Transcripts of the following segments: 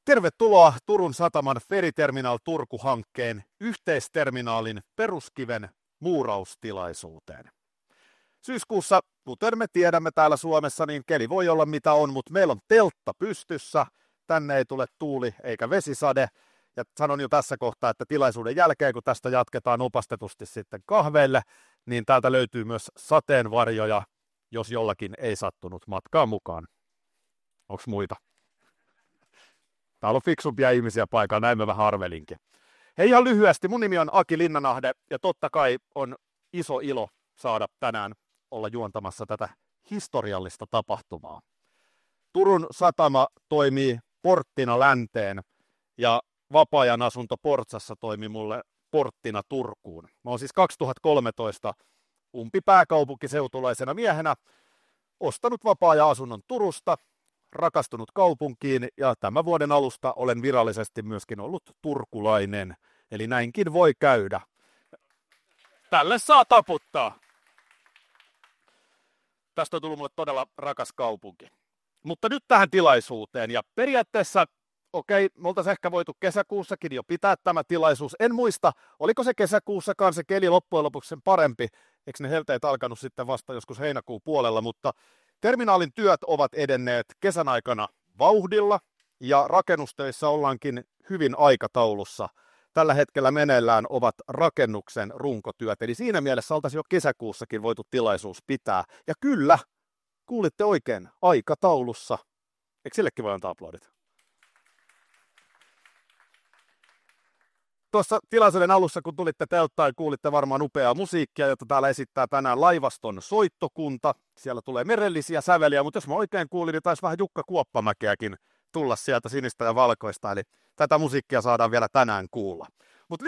Tervetuloa Turun sataman Feriterminal Turku-hankkeen yhteisterminaalin peruskiven muuraustilaisuuteen. Syyskuussa, kuten me tiedämme täällä Suomessa, niin keli voi olla mitä on, mutta meillä on teltta pystyssä. Tänne ei tule tuuli eikä vesisade. Ja sanon jo tässä kohtaa, että tilaisuuden jälkeen, kun tästä jatketaan opastetusti sitten kahveille, niin täältä löytyy myös sateenvarjoja, jos jollakin ei sattunut matkaan mukaan. Onko muita? Täällä on fiksumpia ihmisiä paikalla, näin mä vähän arvelinkin. Hei, ihan lyhyesti, mun nimi on Aki Linnanahde ja totta kai on iso ilo saada tänään olla juontamassa tätä historiallista tapahtumaa. Turun satama toimii porttina länteen ja vapaa-ajan asunto Portsassa toimi mulle porttina Turkuun. Mä oon siis 2013 umpipääkaupunkiseutulaisena miehenä ostanut vapaa-ajan asunnon Turusta, rakastunut kaupunkiin ja tämän vuoden alusta olen virallisesti myöskin ollut turkulainen. Eli näinkin voi käydä. Tälle saa taputtaa. Tästä on tullut mulle todella rakas kaupunki. Mutta nyt tähän tilaisuuteen ja periaatteessa, me oltaisiin ehkä voitu kesäkuussakin jo pitää tämä tilaisuus. En muista, oliko se kesäkuussakaan se keli loppujen lopuksi sen parempi. Eikö ne helteet alkanut sitten vasta joskus heinäkuun puolella, mutta terminaalin työt ovat edenneet kesän aikana vauhdilla ja rakennustöissä ollaankin hyvin aikataulussa. Tällä hetkellä meneillään ovat rakennuksen runkotyöt, eli siinä mielessä oltaisiin jo kesäkuussakin voitu tilaisuus pitää. Ja kyllä, kuulitte oikein, aikataulussa. Eikö sillekin voi antaa aplodit? Tuossa tilaisuuden alussa, kun tulitte telttaan, kuulitte varmaan upeaa musiikkia, jota täällä esittää tänään laivaston soittokunta. Siellä tulee merellisiä säveliä, mutta jos mä oikein kuulin, niin taisi vähän Jukka Kuoppamäkeäkin tulla sieltä sinistä ja valkoista. Eli tätä musiikkia saadaan vielä tänään kuulla. Mutta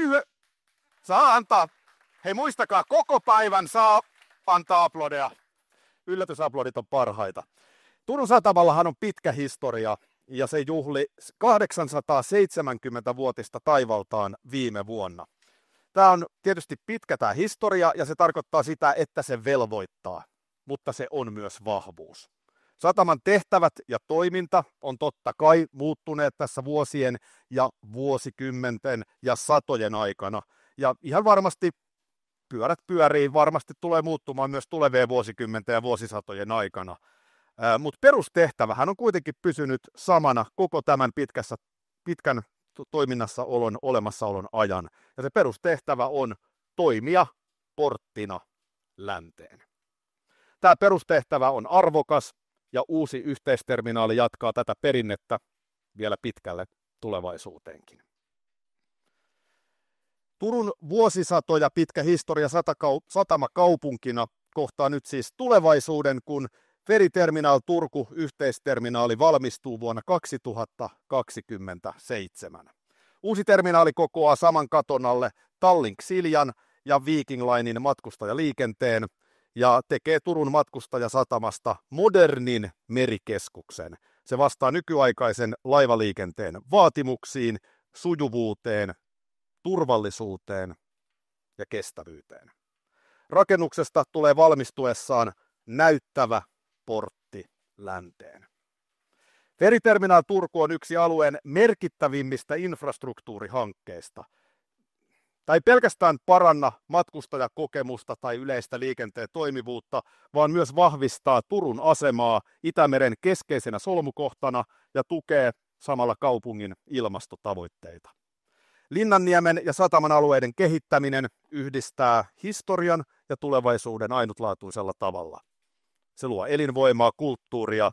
saa antaa, hei muistakaa, koko päivän saa antaa aplodeja. Yllätysaplodit on parhaita. Turun satamallahan on pitkä historia. Ja se juhli 870-vuotista taivaltaan viime vuonna. Tämä on tietysti pitkä tämä historia ja se tarkoittaa sitä, että se velvoittaa, mutta se on myös vahvuus. Sataman tehtävät ja toiminta on totta kai muuttuneet tässä vuosien ja vuosikymmenten ja satojen aikana. Ja ihan varmasti pyörät pyörii, varmasti tulee muuttumaan myös tulevien vuosikymmenten ja vuosisatojen aikana. Mutta perustehtävähän on kuitenkin pysynyt samana koko tämän pitkän toiminnassa olemassaolon ajan. Ja se perustehtävä on toimia porttina länteen. Tämä perustehtävä on arvokas ja uusi yhteisterminaali jatkaa tätä perinnettä vielä pitkälle tulevaisuuteenkin. Turun vuosisatoja pitkä historia satamakaupunkina kohtaa nyt siis tulevaisuuden, kun Feriterminal Turku yhteisterminaali valmistuu vuonna 2027. Uusi terminaali kokoaa saman katon alle Tallink Siljan ja Viking Linen matkustajaliikenteen ja tekee Turun matkustajasatamasta modernin merikeskuksen. Se vastaa nykyaikaisen laivaliikenteen vaatimuksiin, sujuvuuteen, turvallisuuteen ja kestävyyteen. Rakennuksesta tulee valmistuessaan näyttävä portti länteen. Feriterminal Turku on yksi alueen merkittävimmistä infrastruktuurihankkeista. Tämä ei pelkästään paranna matkustajakokemusta tai yleistä liikenteen toimivuutta, vaan myös vahvistaa Turun asemaa Itämeren keskeisenä solmukohtana ja tukee samalla kaupungin ilmastotavoitteita. Linnanniemen ja sataman alueiden kehittäminen yhdistää historian ja tulevaisuuden ainutlaatuisella tavalla. Se luo elinvoimaa, kulttuuria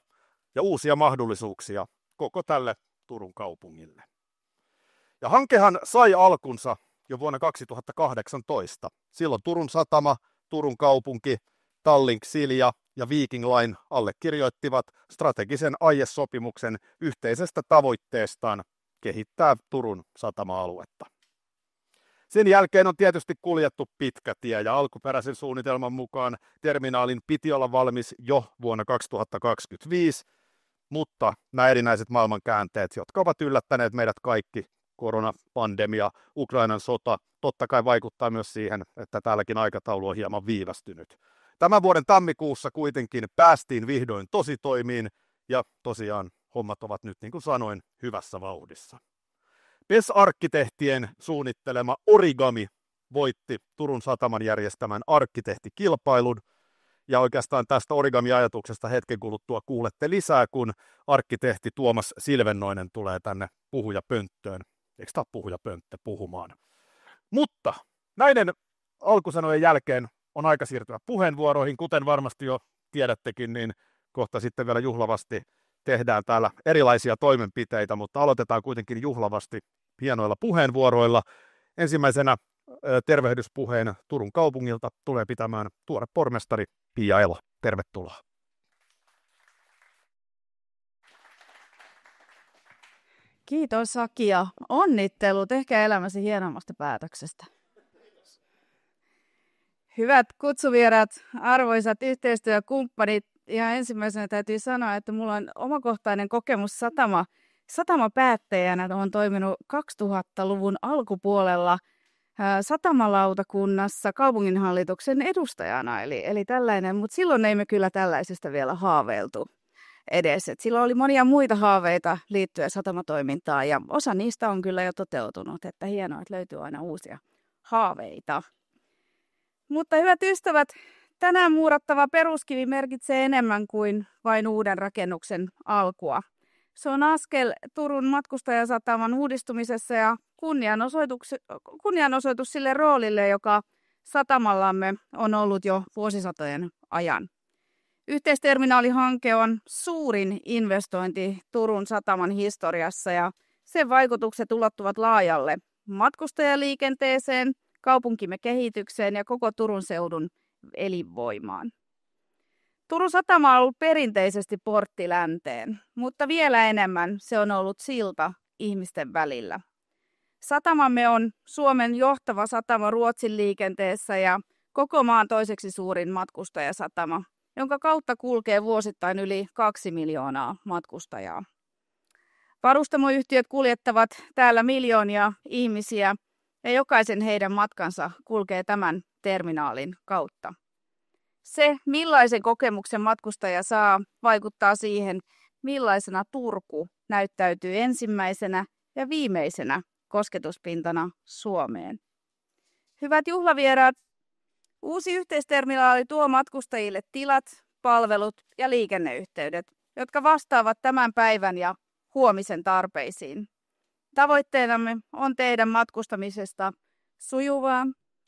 ja uusia mahdollisuuksia koko tälle Turun kaupungille. Ja hankehan sai alkunsa jo vuonna 2018. Silloin Turun satama, Turun kaupunki, Tallink Silja ja Viking Line allekirjoittivat strategisen aiesopimuksen yhteisestä tavoitteestaan kehittää Turun satama-aluetta. Sen jälkeen on tietysti kuljettu pitkä tie ja alkuperäisen suunnitelman mukaan terminaalin piti olla valmis jo vuonna 2025, mutta nämä erinäiset maailmankäänteet, jotka ovat yllättäneet meidät kaikki, koronapandemia, Ukrainan sota, totta kai vaikuttaa myös siihen, että täälläkin aikataulu on hieman viivästynyt. Tämän vuoden tammikuussa kuitenkin päästiin vihdoin tositoimiin ja tosiaan hommat ovat nyt, niin kuin sanoin, hyvässä vauhdissa. PES-arkkitehtien suunnittelema Origami voitti Turun sataman järjestämän arkkitehtikilpailun. Ja oikeastaan tästä origami-ajatuksesta hetken kuluttua kuulette lisää, kun arkkitehti Tuomas Silvennoinen tulee tänne puhujapönttöön. Eikö tämä puhujapönttö puhumaan? Mutta näiden alkusanojen jälkeen on aika siirtyä puheenvuoroihin. Kuten varmasti jo tiedättekin, niin kohta sitten vielä juhlavasti tehdään täällä erilaisia toimenpiteitä, mutta aloitetaan kuitenkin juhlavasti hienoilla puheenvuoroilla. Ensimmäisenä tervehdyspuheen Turun kaupungilta tulee pitämään tuore pormestari Pia Elo. Tervetuloa. Kiitos Aki ja onnittelut ehkä elämäsi hienommasta päätöksestä. Hyvät kutsuvieraat, arvoisat yhteistyökumppanit, ja ensimmäisenä täytyy sanoa, että minulla on omakohtainen kokemus satamapäättäjänä. Olen toiminut 2000-luvun alkupuolella satamalautakunnassa kaupunginhallituksen edustajana, eli tällainen, mutta silloin ei me kyllä tällaisesta vielä haaveiltu edes. Et silloin oli monia muita haaveita liittyen satamatoimintaan ja osa niistä on kyllä jo toteutunut, että hienoa, että löytyy aina uusia haaveita. Mutta hyvät ystävät, tänään muurattava peruskivi merkitsee enemmän kuin vain uuden rakennuksen alkua. Se on askel Turun matkustajasataman uudistumisessa ja kunnianosoitus sille roolille, joka satamallamme on ollut jo vuosisatojen ajan. Yhteisterminaalihanke on suurin investointi Turun sataman historiassa ja sen vaikutukset ulottuvat laajalle matkustajaliikenteeseen, kaupunkimme kehitykseen ja koko Turun seudun elinvoimaan. Turun satama on ollut perinteisesti portti länteen, mutta vielä enemmän se on ollut silta ihmisten välillä. Satamamme on Suomen johtava satama Ruotsin liikenteessä ja koko maan toiseksi suurin matkustajasatama, jonka kautta kulkee vuosittain yli 2 miljoonaa matkustajaa. Varustamoyhtiöt kuljettavat täällä miljoonia ihmisiä ja jokaisen heidän matkansa kulkee tämän terminaalin kautta. Se, millaisen kokemuksen matkustaja saa, vaikuttaa siihen, millaisena Turku näyttäytyy ensimmäisenä ja viimeisenä kosketuspintana Suomeen. Hyvät juhlavieraat, uusi yhteisterminaali tuo matkustajille tilat, palvelut ja liikenneyhteydet, jotka vastaavat tämän päivän ja huomisen tarpeisiin. Tavoitteenamme on tehdä matkustamisesta sujuvaa,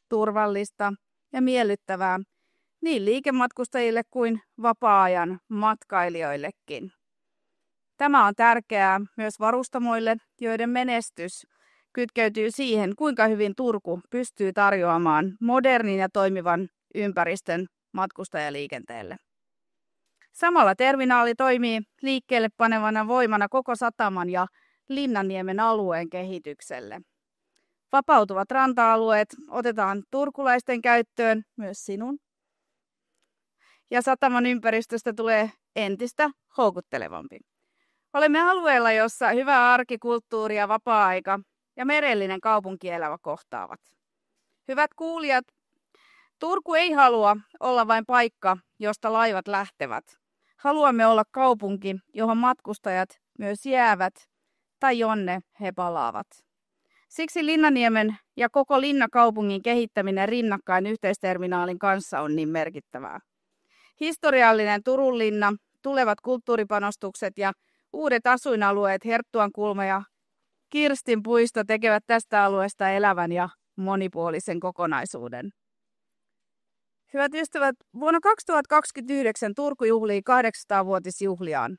turvallista ja miellyttävää niin liikematkustajille kuin vapaa-ajan matkailijoillekin. Tämä on tärkeää myös varustamoille, joiden menestys kytkeytyy siihen, kuinka hyvin Turku pystyy tarjoamaan modernin ja toimivan ympäristön matkustajaliikenteelle. Samalla terminaali toimii liikkeelle panevana voimana koko sataman ja Linnanniemen alueen kehitykselle. Vapautuvat ranta-alueet otetaan turkulaisten käyttöön, myös sinun. Ja sataman ympäristöstä tulee entistä houkuttelevampi. Olemme alueella, jossa hyvä arki, kulttuuri ja vapaa-aika ja merellinen kaupunkielämä kohtaavat. Hyvät kuulijat, Turku ei halua olla vain paikka, josta laivat lähtevät. Haluamme olla kaupunki, johon matkustajat myös jäävät tai jonne he palaavat. Siksi Linnaniemen ja koko Linnakaupungin kehittäminen rinnakkain yhteisterminaalin kanssa on niin merkittävää. Historiallinen Turun linna, tulevat kulttuuripanostukset ja uudet asuinalueet Herttuankulma ja Kirstinpuisto tekevät tästä alueesta elävän ja monipuolisen kokonaisuuden. Hyvät ystävät, vuonna 2029 Turku juhlii 800-vuotisjuhliaan.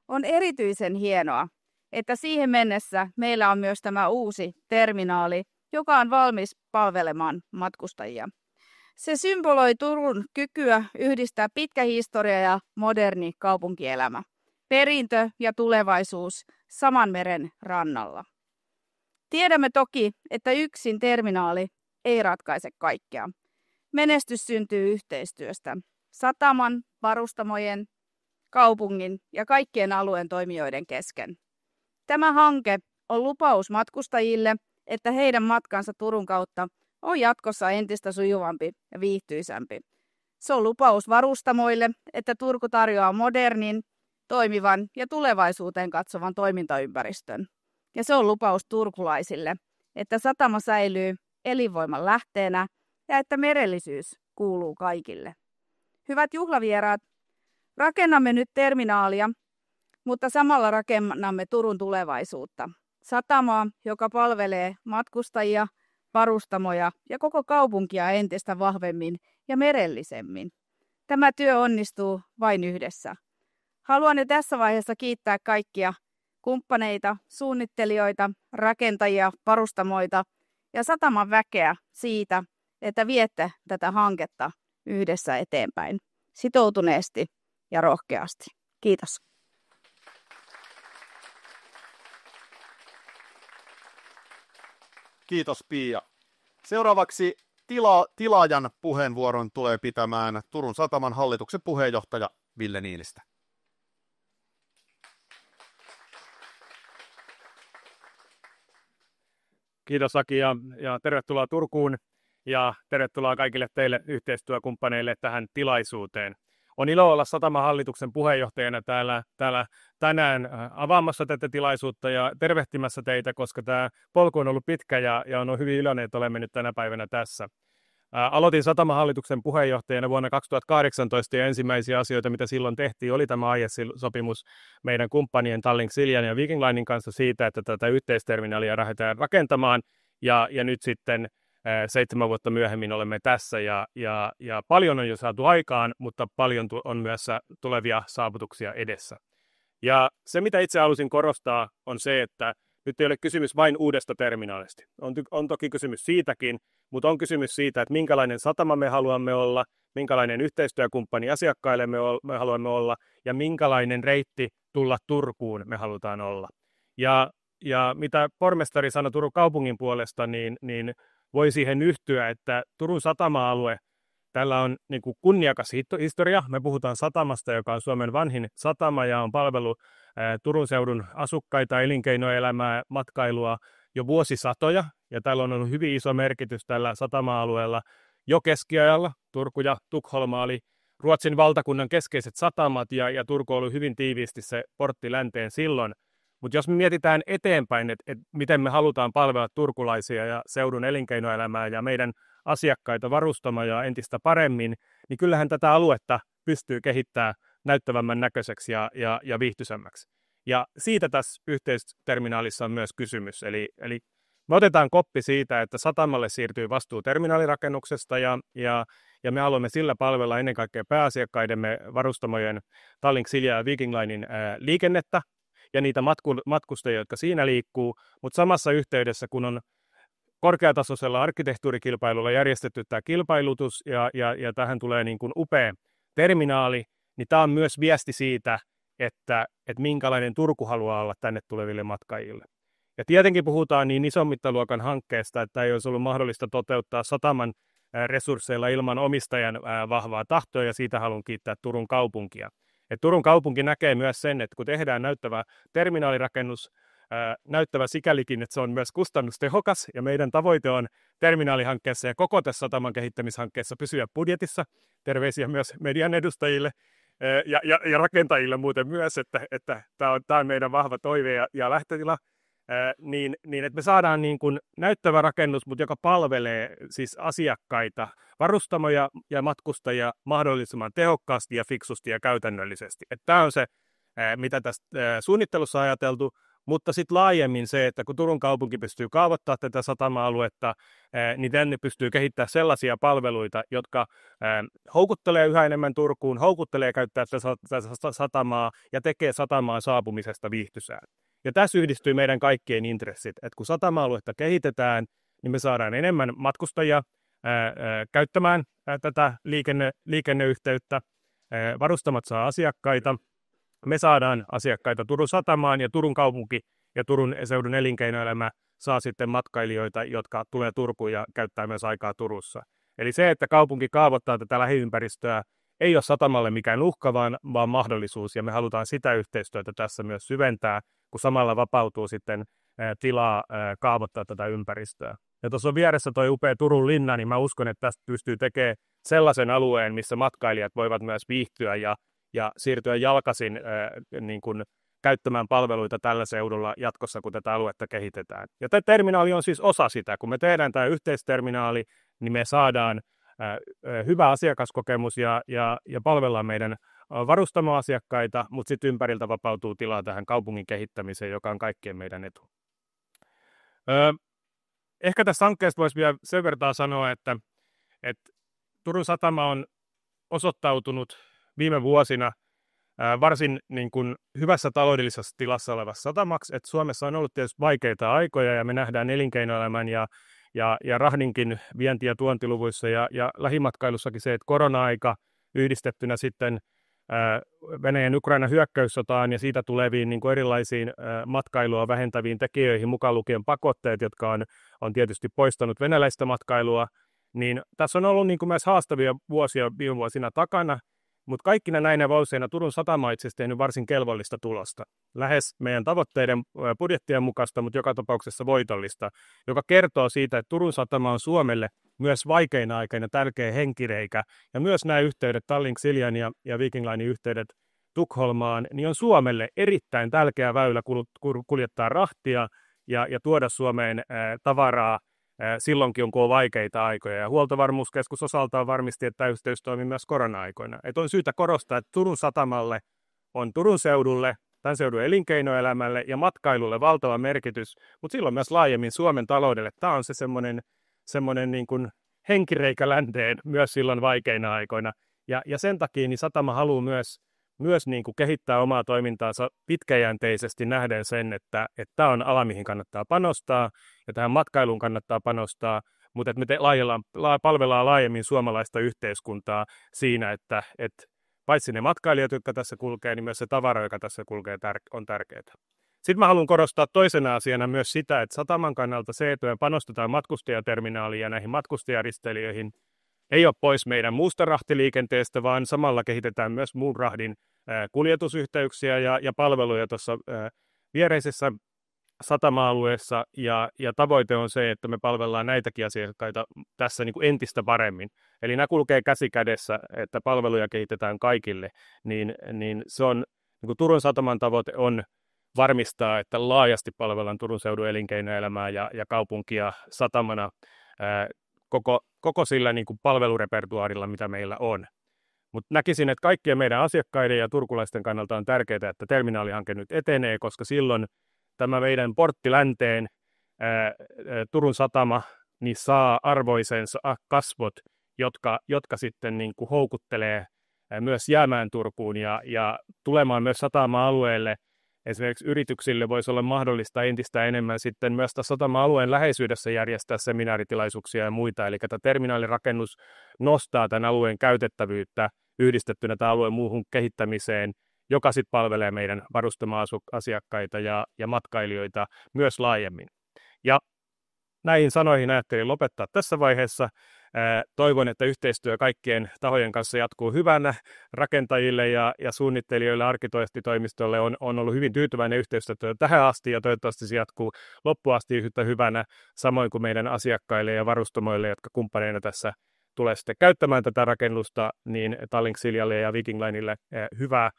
On erityisen hienoa, että siihen mennessä meillä on myös tämä uusi terminaali, joka on valmis palvelemaan matkustajia. Se symboloi Turun kykyä yhdistää pitkä historia ja moderni kaupunkielämä, perintö ja tulevaisuus saman meren rannalla. Tiedämme toki, että yksin terminaali ei ratkaise kaikkea. Menestys syntyy yhteistyöstä sataman, varustamojen, kaupungin ja kaikkien alueen toimijoiden kesken. Tämä hanke on lupaus matkustajille, että heidän matkansa Turun kautta on jatkossa entistä sujuvampi ja viihtyisämpi. Se on lupaus varustamoille, että Turku tarjoaa modernin, toimivan ja tulevaisuuteen katsovan toimintaympäristön. Ja se on lupaus turkulaisille, että satama säilyy elinvoiman lähteenä ja että merellisyys kuuluu kaikille. Hyvät juhlavieraat, rakennamme nyt terminaalia, mutta samalla rakennamme Turun tulevaisuutta. Satamaa, joka palvelee matkustajia, varustamoja ja koko kaupunkia entistä vahvemmin ja merellisemmin. Tämä työ onnistuu vain yhdessä. Haluan jo tässä vaiheessa kiittää kaikkia kumppaneita, suunnittelijoita, rakentajia, varustamoita ja sataman väkeä siitä, että viette tätä hanketta yhdessä eteenpäin sitoutuneesti ja rohkeasti. Kiitos. Kiitos Pia. Seuraavaksi tilaajan puheenvuoron tulee pitämään Turun Sataman hallituksen puheenjohtaja Ville Niinistö. Kiitos Aki ja tervetuloa Turkuun ja tervetuloa kaikille teille yhteistyökumppaneille tähän tilaisuuteen. On ilo olla Sataman hallituksen puheenjohtajana täällä tänään avaamassa tätä tilaisuutta ja tervehtimässä teitä, koska tämä polku on ollut pitkä ja on hyvin iloinen, että olemme nyt tänä päivänä tässä. Aloitin Sataman hallituksen puheenjohtajana vuonna 2018 ja ensimmäisiä asioita, mitä silloin tehtiin, oli tämä aiesopimus meidän kumppanien Tallink Siljan ja Viking Linen kanssa siitä, että tätä yhteisterminaalia lähdetään rakentamaan ja nyt sitten 7 vuotta myöhemmin olemme tässä ja paljon on jo saatu aikaan, mutta paljon on myös tulevia saavutuksia edessä. Ja se, mitä itse halusin korostaa, on se, että nyt ei ole kysymys vain uudesta terminaalista. On toki kysymys siitäkin, mutta on kysymys siitä, että minkälainen satama me haluamme olla, minkälainen yhteistyökumppani asiakkaille me haluamme olla ja minkälainen reitti tulla Turkuun me halutaan olla. Ja mitä pormestari sanoi Turun kaupungin puolesta, niin voi siihen yhtyä, että Turun satama-alue, tällä on niin kuin kunniakas historia. Me puhutaan satamasta, joka on Suomen vanhin satama ja on palvelu Turun seudun asukkaita, elinkeinoelämää, matkailua jo vuosisatoja. Ja tällä on ollut hyvin iso merkitys tällä satama-alueella jo keskiajalla. Turku ja Tukholma oli Ruotsin valtakunnan keskeiset satamat ja Turku on ollut hyvin tiiviisti se portti länteen silloin. Mutta jos me mietitään eteenpäin, että miten me halutaan palvella turkulaisia ja seudun elinkeinoelämää ja meidän asiakkaita varustamoja entistä paremmin, niin kyllähän tätä aluetta pystyy kehittämään näyttävämmän näköiseksi ja viihtyisämmäksi. Ja siitä tässä yhteisterminaalissa on myös kysymys. Eli me otetaan koppi siitä, että satamalle siirtyy vastuu terminaalirakennuksesta ja me haluamme sillä palvella ennen kaikkea pääasiakkaidemme varustamojen Tallink Silja ja Viking Linen liikennettä ja niitä matkustajia, jotka siinä liikkuu, mutta samassa yhteydessä, kun on korkeatasoisella arkkitehtuurikilpailulla järjestetty tämä kilpailutus ja tähän tulee niin kuin upea terminaali, niin tämä on myös viesti siitä, että minkälainen Turku haluaa olla tänne tuleville matkaajille. Ja tietenkin puhutaan niin ison mittaluokan hankkeesta, että ei olisi ollut mahdollista toteuttaa sataman resursseilla ilman omistajan vahvaa tahtoa, ja siitä haluan kiittää Turun kaupunkia. Et Turun kaupunki näkee myös sen, että kun tehdään näyttävä terminaalirakennus, näyttävä sikälikin, että se on myös kustannustehokas, ja meidän tavoite on terminaalihankkeessa ja koko tässä sataman kehittämishankkeessa pysyä budjetissa. Terveisiä myös median edustajille ja rakentajille muuten myös, että tämä on meidän vahva toive ja lähtötila. Niin että me saadaan niin kuin näyttävä rakennus, mutta joka palvelee siis asiakkaita, varustamoja ja matkustajia mahdollisimman tehokkaasti ja fiksusti ja käytännöllisesti. Tämä on se, mitä tässä suunnittelussa on ajateltu, mutta sitten laajemmin se, että kun Turun kaupunki pystyy kaavoittamaan tätä satama-aluetta, niin tänne pystyy kehittämään sellaisia palveluita, jotka houkuttelee yhä enemmän Turkuun, houkuttelee käyttää tätä satamaa ja tekee satamaan saapumisesta viihtyisää. Ja tässä yhdistyy meidän kaikkien intressit, että kun satama-aluetta kehitetään, niin me saadaan enemmän matkustajia käyttämään tätä liikenneyhteyttä, varustamat saa asiakkaita, me saadaan asiakkaita Turun satamaan ja Turun kaupunki ja Turun seudun elinkeinoelämä saa sitten matkailijoita, jotka tulee Turkuun ja käyttää myös aikaa Turussa. Eli se, että kaupunki kaavoittaa tätä lähiympäristöä, ei ole satamalle mikään uhka, vaan mahdollisuus, ja me halutaan sitä yhteistyötä tässä myös syventää, kun samalla vapautuu sitten tilaa kaavoittaa tätä ympäristöä. Ja tuossa on vieressä tuo upea Turun linna, niin mä uskon, että tästä pystyy tekemään sellaisen alueen, missä matkailijat voivat myös viihtyä ja siirtyä jalkaisin niin kuin käyttämään palveluita tällä seudulla jatkossa, kun tätä aluetta kehitetään. Ja tämä terminaali on siis osa sitä. Kun me tehdään tämä yhteisterminaali, niin me saadaan hyvä asiakaskokemus ja palvellaan meidän varustamoasiakkaita, mutta sitten ympäriltä vapautuu tilaa tähän kaupungin kehittämiseen, joka on kaikkien meidän etu. Ehkä tässä hankkeesta voisi vielä sen verran sanoa, että Turun satama on osoittautunut viime vuosina varsin niin kuin hyvässä taloudellisessa tilassa olevassa satamaksi, että Suomessa on ollut tietysti vaikeita aikoja ja me nähdään elinkeinoelämän ja rahdinkin vienti- ja tuontiluvuissa ja lähimatkailussakin se, että korona-aika yhdistettynä sitten Venäjän Ukrainan hyökkäyssotaan ja siitä tuleviin niin kuin erilaisiin matkailua vähentäviin tekijöihin, mukaan lukien pakotteet, jotka on tietysti poistanut venäläistä matkailua, niin tässä on ollut niin kuin myös haastavia vuosia viime vuosina takana, mutta kaikkina näinä vuosina Turun satama on itse asiassa tehnyt varsin kelvollista tulosta. Lähes meidän tavoitteiden budjettien mukaista, mutta joka tapauksessa voitollista, joka kertoo siitä, että Turun satama on Suomelle myös vaikeina aikoina tärkeä henkireikä. Ja myös nämä yhteydet, Tallink-Siljan ja Viking Linen yhteydet Tukholmaan, niin on Suomelle erittäin tärkeä väylä kuljettaa rahtia ja tuoda Suomeen tavaraa silloinkin, kun on vaikeita aikoja. Ja Huoltovarmuuskeskus osaltaan varmisti, että tämä yhteys toimii myös korona-aikoina. Et on syytä korostaa, että Turun satamalle on Turun seudulle, tämän seudun elinkeinoelämälle ja matkailulle valtava merkitys, mutta silloin myös laajemmin Suomen taloudelle. Tämä on se semmoinen niin kuin henkireikä länteen myös silloin vaikeina aikoina. Ja sen takia niin satama haluaa myös niin kuin kehittää omaa toimintaansa pitkäjänteisesti nähden sen, että tämä on ala, mihin kannattaa panostaa ja tähän matkailuun kannattaa panostaa, mutta että me palvellaan laajemmin suomalaista yhteiskuntaa siinä, että paitsi ne matkailijat, jotka tässä kulkee, niin myös se tavara, joka tässä kulkee, on tärkeää. Sitten mä haluan korostaa toisena asiana myös sitä, että sataman kannalta se, että me panostetaan matkustajaterminaaliin ja näihin matkustajäristelijöihin, ei ole pois meidän muusta rahtiliikenteestä, vaan samalla kehitetään myös muun rahdin kuljetusyhteyksiä ja palveluja tuossa viereisessä satama-alueessa. Ja tavoite on se, että me palvellaan näitäkin asiakkaita tässä niin kuin entistä paremmin. Eli nämä kulkee käsi kädessä, että palveluja kehitetään kaikille. Niin se on, niin kuin Turun sataman tavoite on varmistaa, että laajasti palvellaan Turun seudun elinkeinoelämää ja kaupunkia satamana koko sillä niin kuin palvelurepertuaarilla, mitä meillä on. Mutta näkisin, että kaikkien meidän asiakkaiden ja turkulaisten kannalta on tärkeää, että terminaalihanke nyt etenee, koska silloin tämä meidän portti länteen, Turun satama, niin saa arvoisensa kasvot, jotka sitten niin kuin houkuttelee myös jäämään Turkuun ja tulemaan myös satama-alueelle. Esimerkiksi yrityksille voisi olla mahdollista entistä enemmän sitten myös satama-alueen läheisyydessä järjestää seminaaritilaisuuksia ja muita. Eli tämä terminaalirakennus nostaa tämän alueen käytettävyyttä yhdistettynä tämän alueen muuhun kehittämiseen, joka sitten palvelee meidän varustama-asiakkaita ja matkailijoita myös laajemmin. Ja näihin sanoihin ajattelin lopettaa tässä vaiheessa. Toivon, että yhteistyö kaikkien tahojen kanssa jatkuu hyvänä. Rakentajille ja suunnittelijoille, arkkitoistitoimistolle on ollut hyvin tyytyväinen yhteistyö tähän asti ja toivottavasti se jatkuu loppuun asti yhtä hyvänä, samoin kuin meidän asiakkaille ja varustamoille, jotka kumppaneina tässä tulee sitten käyttämään tätä rakennusta, niin Tallink-Siljalle ja Viking Linelle hyvää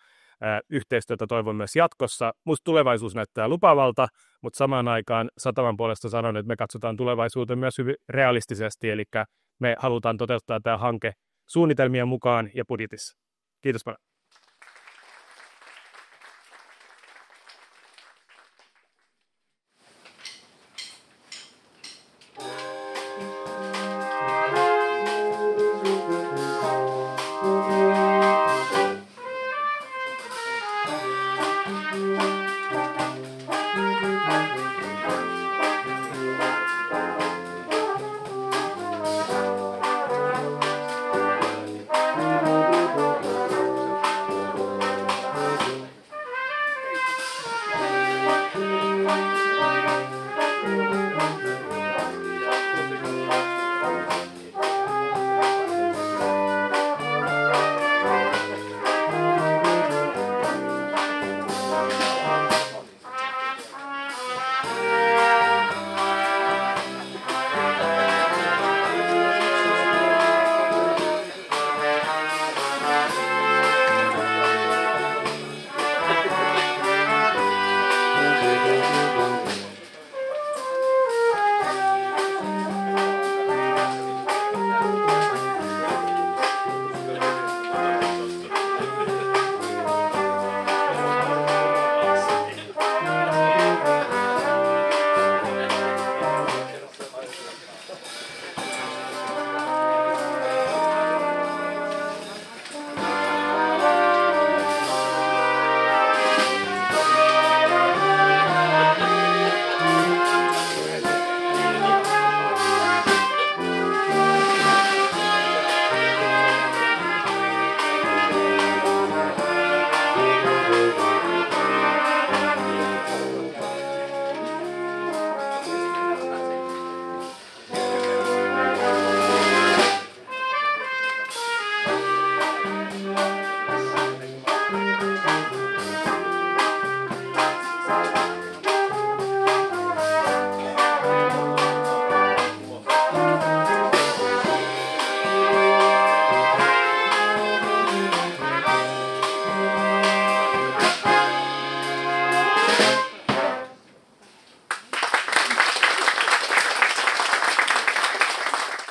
yhteistyötä toivon myös jatkossa. Musta tulevaisuus näyttää lupavalta, mutta samaan aikaan sataman puolesta sanon, että me katsotaan tulevaisuuteen myös hyvin realistisesti, eli me halutaan toteuttaa tämä hanke suunnitelmien mukaan ja budjetissa. Kiitos paljon.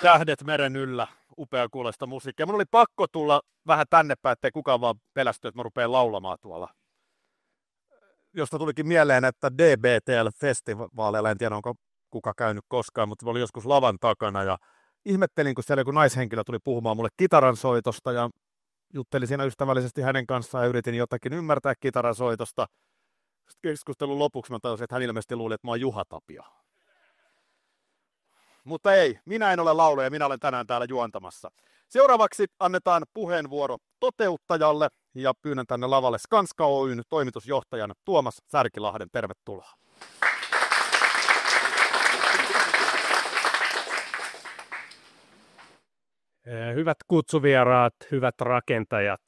Tähdet meren yllä, upea kuulosta musiikkia. Mun oli pakko tulla vähän tänne päin, ettei kukaan vaan pelästy, että mä rupean laulamaan tuolla. Josta tulikin mieleen, että DBTL-festivaaleilla, en tiedä onko kuka käynyt koskaan, mutta oli joskus lavan takana ja ihmettelin, kun siellä joku naishenkilö tuli puhumaan mulle kitaransoitosta ja juttelin siinä ystävällisesti hänen kanssaan ja yritin jotakin ymmärtää kitaransoitosta. Sitten keskustelun lopuksi mä tajusin, että hän ilmeisesti luuli, että mä oon Juha Tapio. Mutta ei, minä en ole laulaja, minä olen tänään täällä juontamassa. Seuraavaksi annetaan puheenvuoro toteuttajalle ja pyydän tänne lavalle Skanska Oyn toimitusjohtajan Tuomas Särkilahden. Tervetuloa. Hyvät kutsuvieraat, hyvät rakentajat,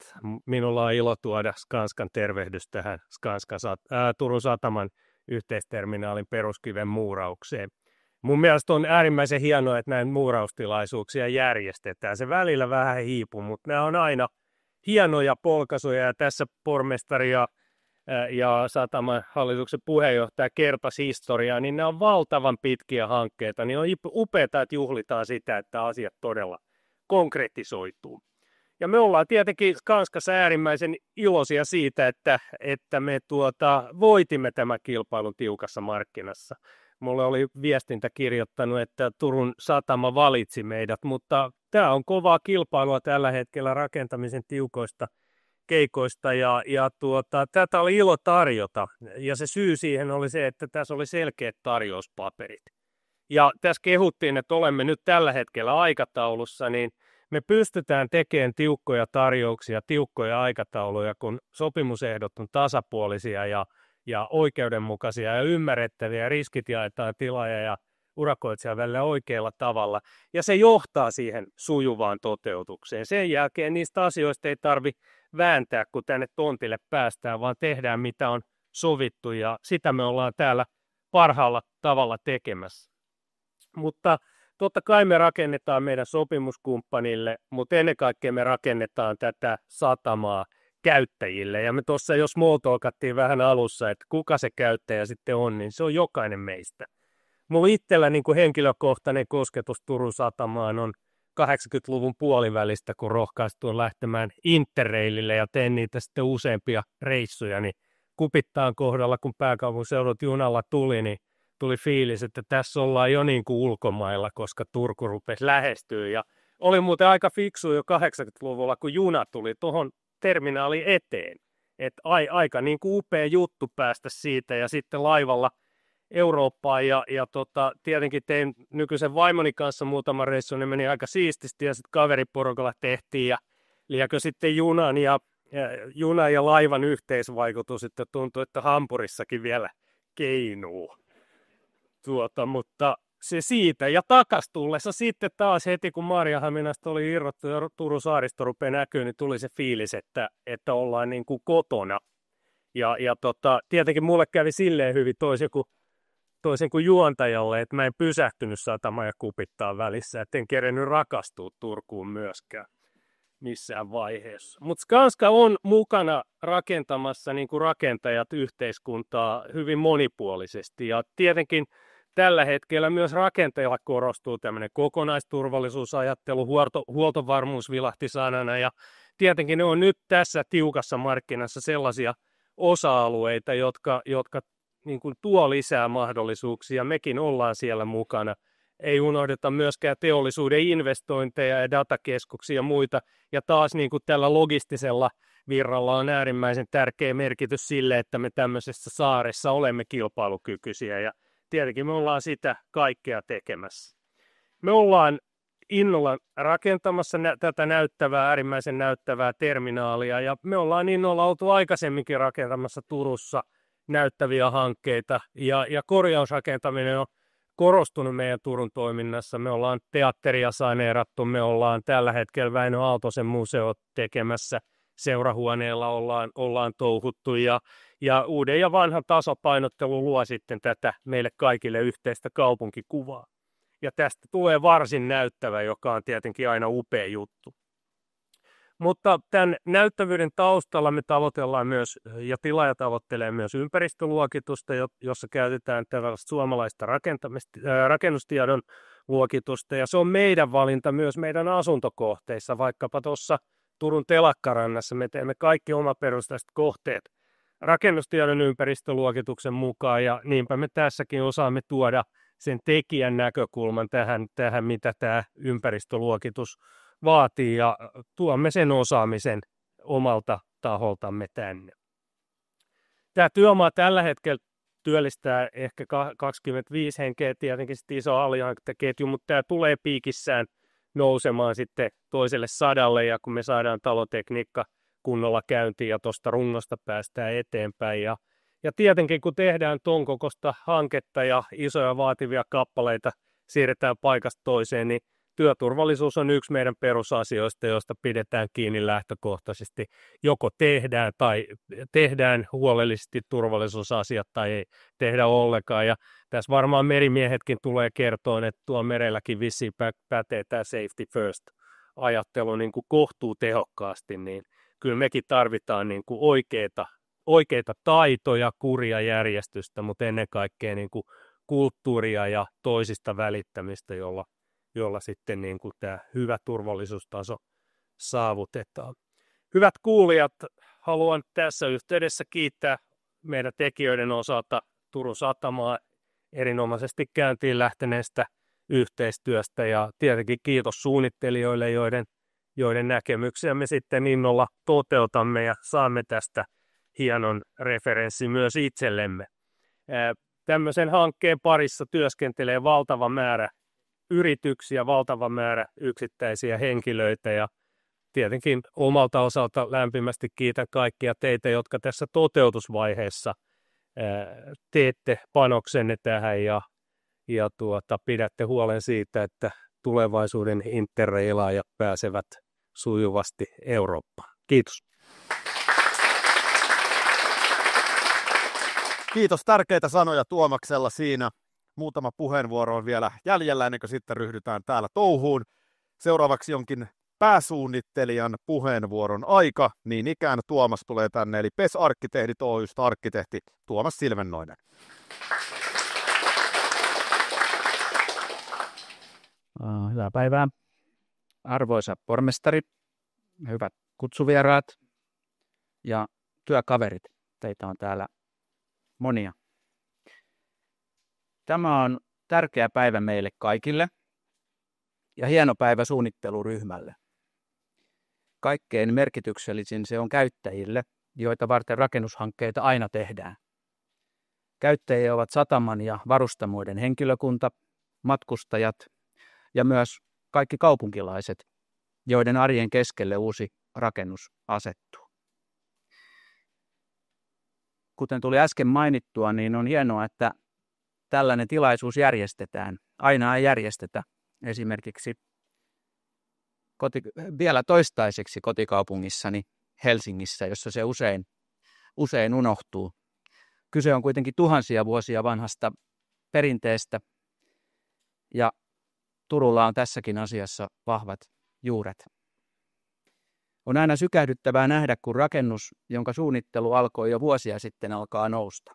minulla on ilo tuoda Skanskan tervehdys tähän Turun sataman yhteisterminaalin peruskiven muuraukseen. Mun mielestä on äärimmäisen hienoa, että näin muuraustilaisuuksia järjestetään. Se välillä vähän hiipuu, mutta nämä on aina hienoja polkaisuja ja tässä pormestari ja sataman hallituksen puheenjohtaja kertasi historiaa, niin nämä on valtavan pitkiä hankkeita. Niin on upeaa, että juhlitaan sitä, että asiat todella konkretisoituu. Ja me ollaan tietenkin Skanskassa äärimmäisen iloisia siitä, että me voitimme tämän kilpailun tiukassa markkinassa. Mulle oli viestintä kirjoittanut, että Turun satama valitsi meidät, mutta tämä on kovaa kilpailua tällä hetkellä rakentamisen tiukoista keikoista ja tätä oli ilo tarjota. Ja se syy siihen oli se, että tässä oli selkeät tarjouspaperit. Ja tässä kehuttiin, että olemme nyt tällä hetkellä aikataulussa, niin me pystytään tekemään tiukkoja tarjouksia, tiukkoja aikatauluja, kun sopimusehdot on tasapuolisia ja oikeudenmukaisia ja ymmärrettäviä ja riskit jaetaan tilaaja ja urakoitsijan välillä oikealla tavalla. Ja se johtaa siihen sujuvaan toteutukseen. Sen jälkeen niistä asioista ei tarvitse vääntää, kun tänne tontille päästään, vaan tehdään mitä on sovittu ja sitä me ollaan täällä parhaalla tavalla tekemässä. Mutta totta kai me rakennetaan meidän sopimuskumppanille, mutta ennen kaikkea me rakennetaan tätä satamaa käyttäjille. Ja me tuossa jo smalltalkattiin vähän alussa, että kuka se käyttäjä sitten on, niin se on jokainen meistä. Mulla itsellä niin kuin henkilökohtainen kosketus Turun satamaan on 80-luvun puolivälistä, kun rohkaistuin lähtemään Interrailille ja tein niitä sitten useampia reissuja, niin Kupittaan kohdalla, kun pääkaupunkiseudut junalla tuli, niin tuli fiilis, että tässä ollaan jo niin kuin ulkomailla, koska Turku rupesi lähestyä. Ja oli muuten aika fiksu jo 80-luvulla, kun juna tuli tuohon terminaali eteen. Että aika niin kuin upea juttu päästä siitä ja sitten laivalla Eurooppaan. Ja tietenkin tein nykyisen vaimoni kanssa muutama reissu, niin meni aika siististi ja sitten kaveriporukalla tehtiin. Ja liekö sitten junan ja laivan yhteisvaikutus, että tuntui, että Hampurissakin vielä keinuu. Mutta se siitä. Ja takas tullessa sitten taas heti, kun Maarianhaminasta oli irrottu ja Turun saaristo rupeaa näkyy, niin tuli se fiilis, että ollaan niin kuin kotona. Ja tietenkin mulle kävi silleen hyvin toisin kuin juontajalle, että mä en pysähtynyt satamaan ja Kupittaan välissä, että en kerennyt rakastua Turkuun myöskään missään vaiheessa. Mutta Skanska on mukana rakentamassa niin kuin rakentajat yhteiskuntaa hyvin monipuolisesti ja tietenkin tällä hetkellä myös rakentajalla korostuu tämmöinen kokonaisturvallisuusajattelu, huoltovarmuus vilahti sanana ja tietenkin ne on nyt tässä tiukassa markkinassa sellaisia osa-alueita, jotka niin kuin tuo lisää mahdollisuuksia. Mekin ollaan siellä mukana. Ei unohdeta myöskään teollisuuden investointeja ja datakeskuksia ja muita. Ja taas niin kuin tällä logistisella virralla on äärimmäisen tärkeä merkitys sille, että me tämmöisessä saaressa olemme kilpailukykyisiä. Ja tietenkin me ollaan sitä kaikkea tekemässä. Me ollaan innolla rakentamassa tätä äärimmäisen näyttävää terminaalia. Ja me ollaan innolla oltu aikaisemminkin rakentamassa Turussa näyttäviä hankkeita. Ja korjausrakentaminen on korostunut meidän Turun toiminnassa. Me ollaan teatteria saneerattu, me ollaan tällä hetkellä Väinö Aaltosen museo tekemässä, seurahuoneella ollaan touhuttu ja uuden ja vanhan tasapainottelu luo sitten tätä meille kaikille yhteistä kaupunkikuvaa. Ja tästä tulee varsin näyttävä, joka on tietenkin aina upea juttu. Mutta tämän näyttävyyden taustalla me tavoitellaan myös, ja tilaaja tavoittelee myös ympäristöluokitusta, jossa käytetään tällaista suomalaista rakennustiedon luokitusta, ja se on meidän valinta myös meidän asuntokohteissa, vaikkapa tuossa Turun telakkarannassa me teemme kaikki omaperustaiset kohteet rakennustiedon ympäristöluokituksen mukaan, ja niinpä me tässäkin osaamme tuoda sen tekijän näkökulman tähän mitä tämä ympäristöluokitus vaatii, ja tuomme sen osaamisen omalta taholtamme tänne. Tämä työmaa tällä hetkellä työllistää ehkä 25 henkeä, tietenkin sitten iso alihankintaketju, mutta tämä tulee piikissään nousemaan sitten toiselle 100, ja kun me saadaan talotekniikka kunnolla käyntiin ja tuosta rungosta päästään eteenpäin. Ja tietenkin kun tehdään ton kokoista hanketta ja isoja vaativia kappaleita siirretään paikasta toiseen, niin työturvallisuus on yksi meidän perusasioista, joista pidetään kiinni lähtökohtaisesti. Joko tehdään huolellisesti turvallisuusasiat tai ei tehdä ollenkaan. Ja tässä varmaan merimiehetkin tulee kertoa, että tuo merelläkin vissiin pätee tämä safety first ajattelu niin kuin kohtuu tehokkaasti, niin kyllä mekin tarvitaan niin kuin oikeita taitoja, kuria, järjestystä, mutta ennen kaikkea niin kuin kulttuuria ja toisista välittämistä, jolla sitten niin kuin tämä hyvä turvallisuustaso saavutetaan. Hyvät kuulijat, haluan tässä yhteydessä kiittää meidän tekijöiden osalta Turun Satamaa erinomaisesti käyntiin lähteneestä yhteistyöstä, ja tietenkin kiitos suunnittelijoille, joiden näkemyksiä me sitten innolla toteutamme ja saamme tästä hienon referenssin myös itsellemme. Tämmöisen hankkeen parissa työskentelee valtava määrä yrityksiä, valtava määrä yksittäisiä henkilöitä, ja tietenkin omalta osalta lämpimästi kiitän kaikkia teitä, jotka tässä toteutusvaiheessa teette panoksenne tähän ja pidätte huolen siitä, että tulevaisuuden interreilaajat pääsevät sujuvasti Eurooppaan. Kiitos. Kiitos, tärkeitä sanoja Tuomaksella siinä. Muutama puheenvuoro on vielä jäljellä ennen kuin sitten ryhdytään täällä touhuun. Seuraavaksi onkin pääsuunnittelijan puheenvuoron aika. Niin ikään Tuomas tulee tänne, eli PES Arkkitehdit Oy:stä arkkitehti Tuomas Silvennoinen. Hyvää päivää, arvoisa pormestari, hyvät kutsuvieraat ja työkaverit. Teitä on täällä monia. Tämä on tärkeä päivä meille kaikille ja hieno päivä suunnitteluryhmälle. Kaikkein merkityksellisin se on käyttäjille, joita varten rakennushankkeita aina tehdään. Käyttäjiä ovat sataman ja varustamoiden henkilökunta, matkustajat ja myös kaikki kaupunkilaiset, joiden arjen keskelle uusi rakennus asettuu. Kuten tuli äsken mainittua, niin on hienoa, että tällainen tilaisuus järjestetään. Aina ei järjestetä. Esimerkiksi vielä toistaiseksi kotikaupungissani Helsingissä, jossa se usein unohtuu. Kyse on kuitenkin tuhansia vuosia vanhasta perinteestä, ja Turulla on tässäkin asiassa vahvat juuret. On aina sykähdyttävää nähdä, kun rakennus, jonka suunnittelu alkoi jo vuosia sitten, alkaa nousta.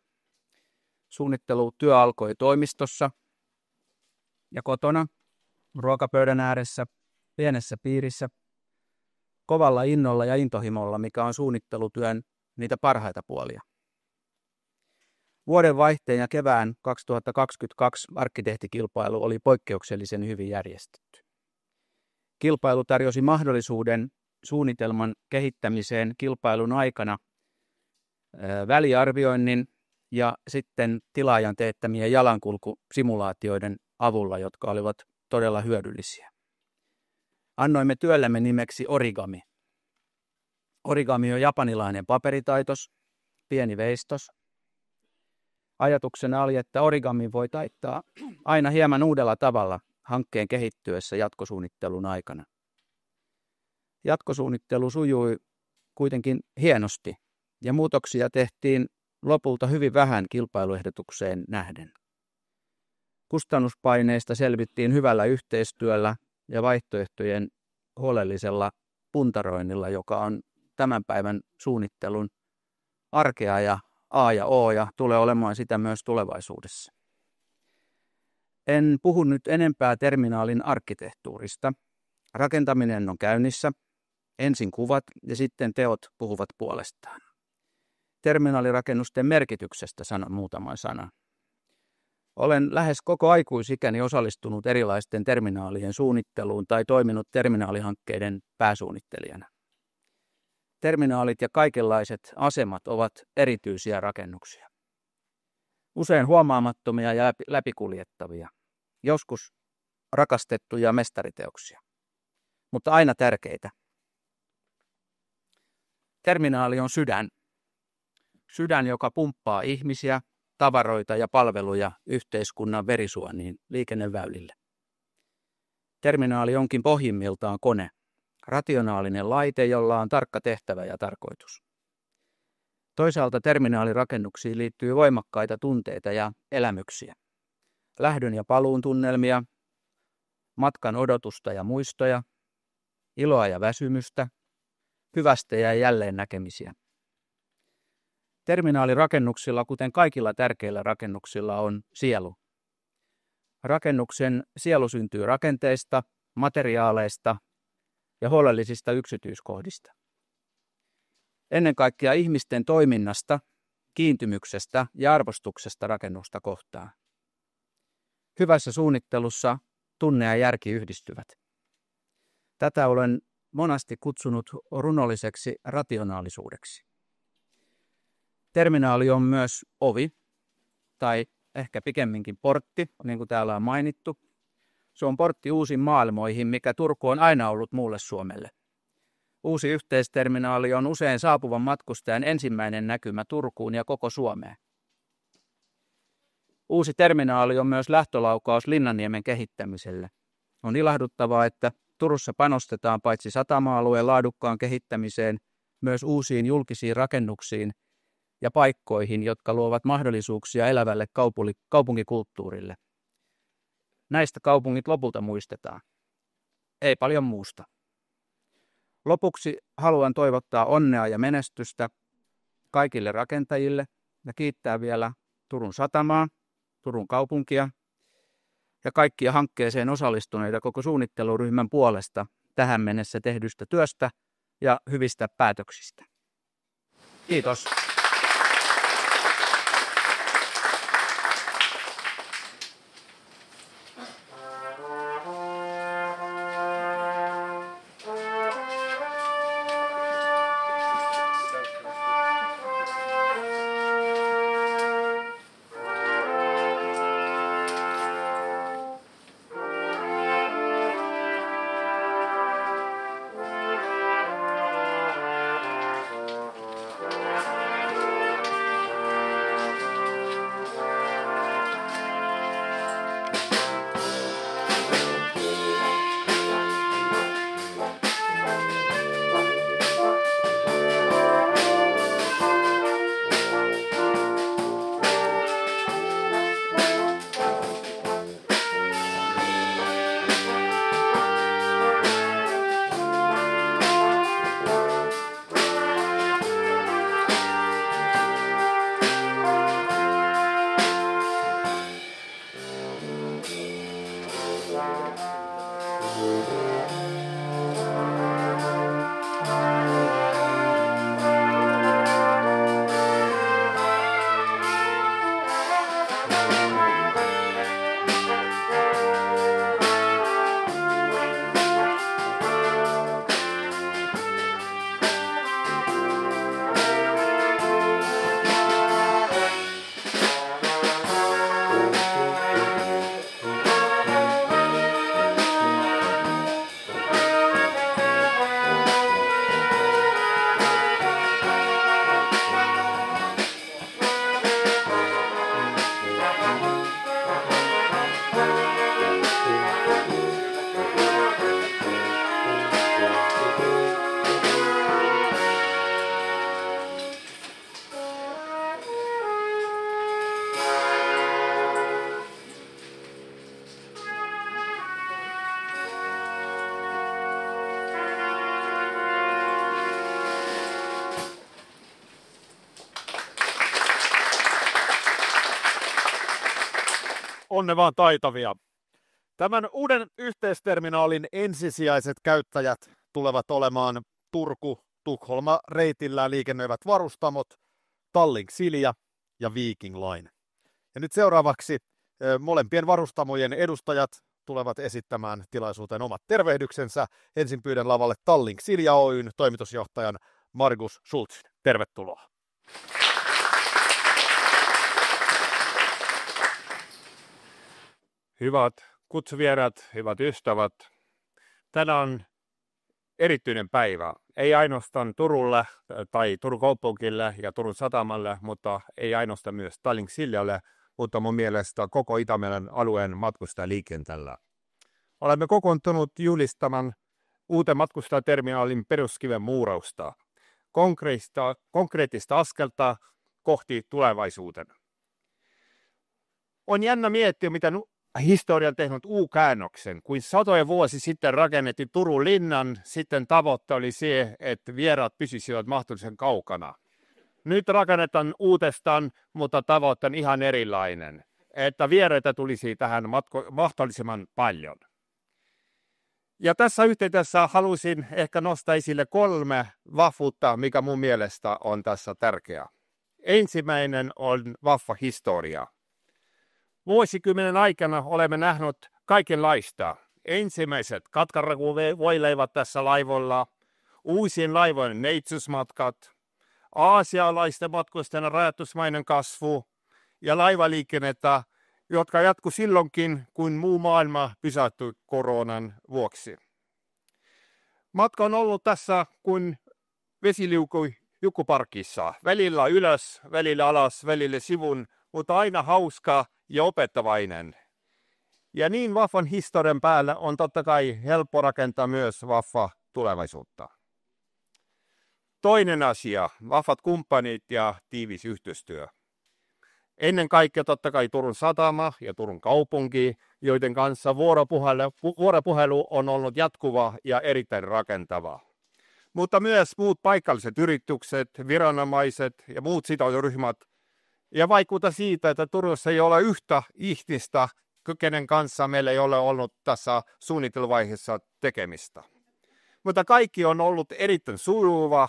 Suunnittelutyö alkoi toimistossa ja kotona, ruokapöydän ääressä, pienessä piirissä, kovalla innolla ja intohimolla, mikä on suunnittelutyön niitä parhaita puolia. Vuodenvaihteen ja kevään 2022 arkkitehtikilpailu oli poikkeuksellisen hyvin järjestetty. Kilpailu tarjosi mahdollisuuden suunnitelman kehittämiseen kilpailun aikana väliarvioinnin ja sitten tilaajan teettämien jalankulkusimulaatioiden avulla, jotka olivat todella hyödyllisiä. Annoimme työllemme nimeksi origami. Origami on japanilainen paperitaitos, pieni veistos. Ajatuksena oli, että origami voi taittaa aina hieman uudella tavalla hankkeen kehittyessä jatkosuunnittelun aikana. Jatkosuunnittelu sujui kuitenkin hienosti ja muutoksia tehtiin lopulta hyvin vähän kilpailuehdotukseen nähden. Kustannuspaineista selvittiin hyvällä yhteistyöllä ja vaihtoehtojen huolellisella puntaroinnilla, joka on tämän päivän suunnittelun arkea ja A ja O ja tulee olemaan sitä myös tulevaisuudessa. En puhu nyt enempää terminaalin arkkitehtuurista. Rakentaminen on käynnissä. Ensin kuvat ja sitten teot puhuvat puolestaan. Terminaalirakennusten merkityksestä sanon muutaman sanan. Olen lähes koko aikuisikäni osallistunut erilaisten terminaalien suunnitteluun tai toiminut terminaalihankkeiden pääsuunnittelijana. Terminaalit ja kaikenlaiset asemat ovat erityisiä rakennuksia. Usein huomaamattomia ja läpikuljettavia. Joskus rakastettuja mestariteoksia, mutta aina tärkeitä. Terminaali on sydän. Sydän, joka pumppaa ihmisiä, tavaroita ja palveluja yhteiskunnan verisuoniin liikenneväylille. Terminaali onkin pohjimmiltaan kone, rationaalinen laite, jolla on tarkka tehtävä ja tarkoitus. Toisaalta terminaalirakennuksiin liittyy voimakkaita tunteita ja elämyksiä. Lähdön ja paluun tunnelmia, matkan odotusta ja muistoja, iloa ja väsymystä, hyvästä ja jälleen näkemisiä. Terminaalirakennuksilla, kuten kaikilla tärkeillä rakennuksilla, on sielu. Rakennuksen sielu syntyy rakenteista, materiaaleista ja huolellisista yksityiskohdista. Ennen kaikkea ihmisten toiminnasta, kiintymyksestä ja arvostuksesta rakennusta kohtaan. Hyvässä suunnittelussa tunne ja järki yhdistyvät. Tätä olen monasti kutsunut runolliseksi rationaalisuudeksi. Terminaali on myös ovi, tai ehkä pikemminkin portti, niin kuin täällä on mainittu. Se on portti uusiin maailmoihin, mikä Turku on aina ollut muulle Suomelle. Uusi yhteisterminaali on usein saapuvan matkustajan ensimmäinen näkymä Turkuun ja koko Suomeen. Uusi terminaali on myös lähtölaukaus Linnanniemen kehittämiselle. On ilahduttavaa, että Turussa panostetaan paitsi satama-alueen laadukkaan kehittämiseen, myös uusiin julkisiin rakennuksiin ja paikkoihin, jotka luovat mahdollisuuksia elävälle kaupunkikulttuurille. Näistä kaupungit lopulta muistetaan. Ei paljon muusta. Lopuksi haluan toivottaa onnea ja menestystä kaikille rakentajille ja kiittää vielä Turun satamaa, Turun kaupunkia ja kaikkia hankkeeseen osallistuneita koko suunnitteluryhmän puolesta tähän mennessä tehdystä työstä ja hyvistä päätöksistä. Kiitos. On ne vaan taitavia. Tämän uuden yhteisterminaalin ensisijaiset käyttäjät tulevat olemaan Turku-Tukholma-reitillä liikennöivät varustamot Tallink Silja ja Viking Line. Ja nyt seuraavaksi molempien varustamojen edustajat tulevat esittämään tilaisuuteen omat tervehdyksensä. Ensin pyydän lavalle Tallink Silja Oyn toimitusjohtajan Margus Schultz. Tervetuloa. Hyvät kutsuvieraat, hyvät ystävät, tänään on erityinen päivä. Ei ainoastaan Turulle tai Turun kaupungille ja Turun satamalle, mutta ei ainoastaan myös Tallink Siljalle, mutta mun mielestä koko Itämeren alueen matkustajaliikenteellä. Olemme kokoontunut julistamaan uuden matkustajaterminaalin peruskiven muurausta, konkreettista askelta kohti tulevaisuuden. On jännä miettiä, miten historia on tehnyt U-käännöksen. Kun satoja vuosi sitten rakennettiin Turun linnan, sitten tavoite oli se, että vieraat pysyisivät mahdollisimman kaukana. Nyt rakennetaan uudestaan, mutta tavoite on ihan erilainen, että vieraita tulisi tähän mahdollisimman paljon. Ja tässä yhteydessä halusin ehkä nostaa esille 3 vahvuutta, mikä mun mielestä on tässä tärkeää. Ensimmäinen on vahva historia. Vuosikymmenen aikana olemme nähneet kaikenlaista. Ensimmäiset katkarakuvoileivat tässä laivoilla, uusien laivojen neitsyysmatkat, aasialaisten matkustajien rajoitusmainen kasvu ja laivaliikennettä, jotka jatkuu silloinkin, kun muu maailma pysähtyi koronan vuoksi. Matka on ollut tässä kuin vesiliuku jukkuparkissa, välillä ylös, välillä alas, välillä sivun, mutta aina hauska ja opettavainen. Ja niin vahvan historian päällä on totta kai helppo rakentaa myös vahva tulevaisuutta. Toinen asia, vahvat kumppanit ja tiivis yhteistyö. Ennen kaikkea totta kai Turun satama ja Turun kaupunki, joiden kanssa vuoropuhelu on ollut jatkuva ja erittäin rakentava. Mutta myös muut paikalliset yritykset, viranomaiset ja muut sidosryhmät. Ja vaikuttaa siitä, että Turussa ei ole yhtä ihmistä, kenen kanssa meillä ei ole ollut tässä suunnitteluvaiheessa tekemistä. Mutta kaikki on ollut erittäin sujuva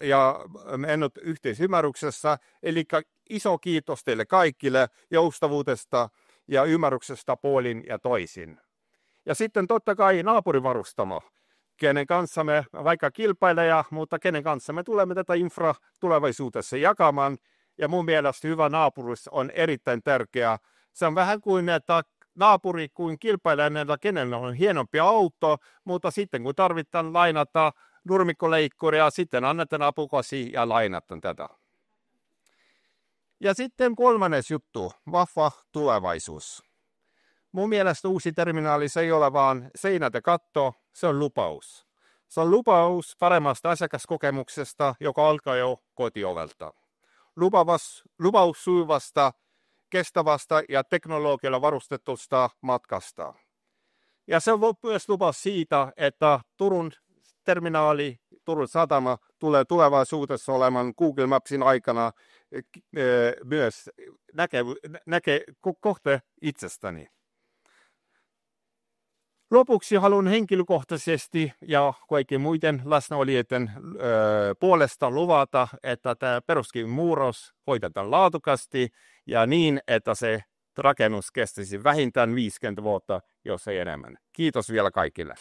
ja mennyt yhteisymmärryksessä. Eli iso kiitos teille kaikille joustavuudesta ja ymmärryksestä puolin ja toisin. Ja sitten totta kai naapurivarustamo, kenen kanssa me vaikka kilpaileja, mutta kenen kanssa me tulemme tätä infra tulevaisuudessa jakamaan. Ja mun mielestä hyvä naapuruus on erittäin tärkeää. Se on vähän kuin, että naapuri kuin kilpailijana, kenellä on hienompi auto, mutta sitten kun tarvitaan lainata nurmikkoleikkuria, sitten annetaan apukasi ja lainataan tätä. Ja sitten 3. juttu, vahva tulevaisuus. Mun mielestä uusi terminaali se ei ole vaan seinät ja katto, se on lupaus. Se on lupaus paremmasta asiakaskokemuksesta, joka alkaa jo kotiovelta. Lupaus sujuvasta, kestävästä ja teknologialla varustetusta matkasta. Ja se on myös lupaus siitä, että Turun terminaali, Turun satama tulee tulevaisuudessa olemaan Google Mapsin aikana myös näkee kohta itsestäni. Lopuksi haluan henkilökohtaisesti ja kaikkien muiden läsnäolijoiden puolesta luvata, että tämä peruskiven muuraus hoidetaan laadukasti ja niin, että se rakennus kestäisi vähintään 50 vuotta, jos ei enemmän. Kiitos vielä kaikille.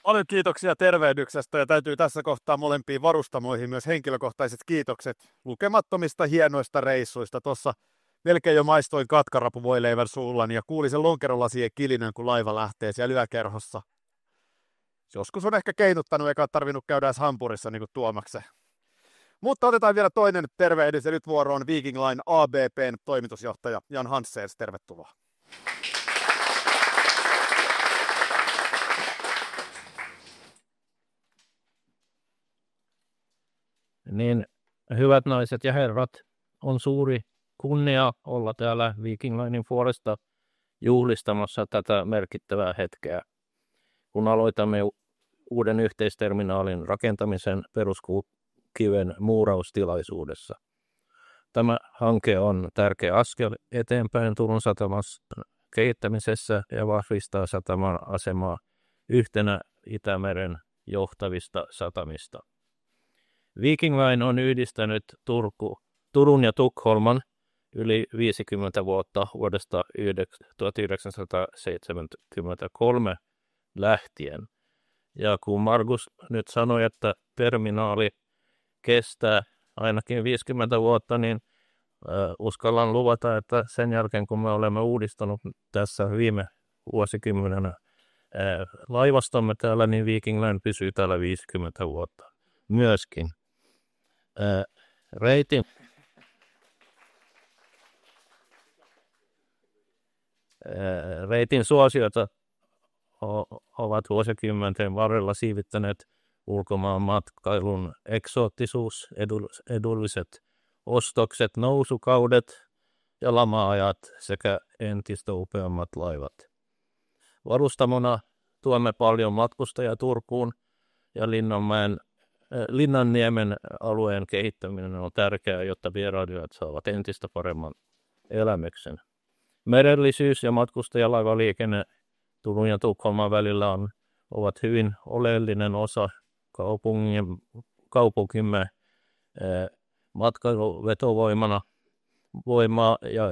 Paljon kiitoksia tervehdyksestä ja täytyy tässä kohtaa molempiin varustamoihin myös henkilökohtaiset kiitokset lukemattomista hienoista reissuista. Tuossa melkein jo maistoin katkarapuvoileivän suullani ja kuulin sen lonkerolasien kilinön, kun laiva lähtee siellä yökerhossa. Joskus on ehkä keinuttanut, eikä ole tarvinnut käydä edes Hampurissa niin kuin Tuomaksen. Mutta otetaan vielä toinen tervehdys ja nyt vuoroon Viking Line ABP:n toimitusjohtaja Jan Hanssens. Tervetuloa. Niin, hyvät naiset ja herrat, on suuri kunnia olla täällä Viking Linen puolesta juhlistamassa tätä merkittävää hetkeä, kun aloitamme uuden yhteisterminaalin rakentamisen kiven muuraustilaisuudessa. Tämä hanke on tärkeä askel eteenpäin Turun sataman kehittämisessä ja vahvistaa sataman asemaa yhtenä Itämeren johtavista satamista. Viking Line on yhdistänyt Turun ja Tukholman yli 50 vuotta vuodesta 1973 lähtien. Ja kun Markus nyt sanoi, että terminaali kestää ainakin 50 vuotta, niin uskallan luvata, että sen jälkeen kun me olemme uudistanut tässä viime vuosikymmenenä laivastomme täällä, niin Viking Line pysyy täällä 50 vuotta myöskin. Reitin suosiota ovat vuosikymmenten varrella siivittäneet ulkomaan matkailun eksoottisuus, edulliset ostokset, nousukaudet ja lama-ajat sekä entistä upeammat laivat. Varustamona tuomme paljon matkustajia Turkuun ja Linnanniemen alueen kehittäminen on tärkeää, jotta vierailijat saavat entistä paremman elämyksen. Merellisyys ja matkustajalaivaliikenne Turun ja Tukholman välillä ovat hyvin oleellinen osa kaupunkimme matkailuvoimaa ja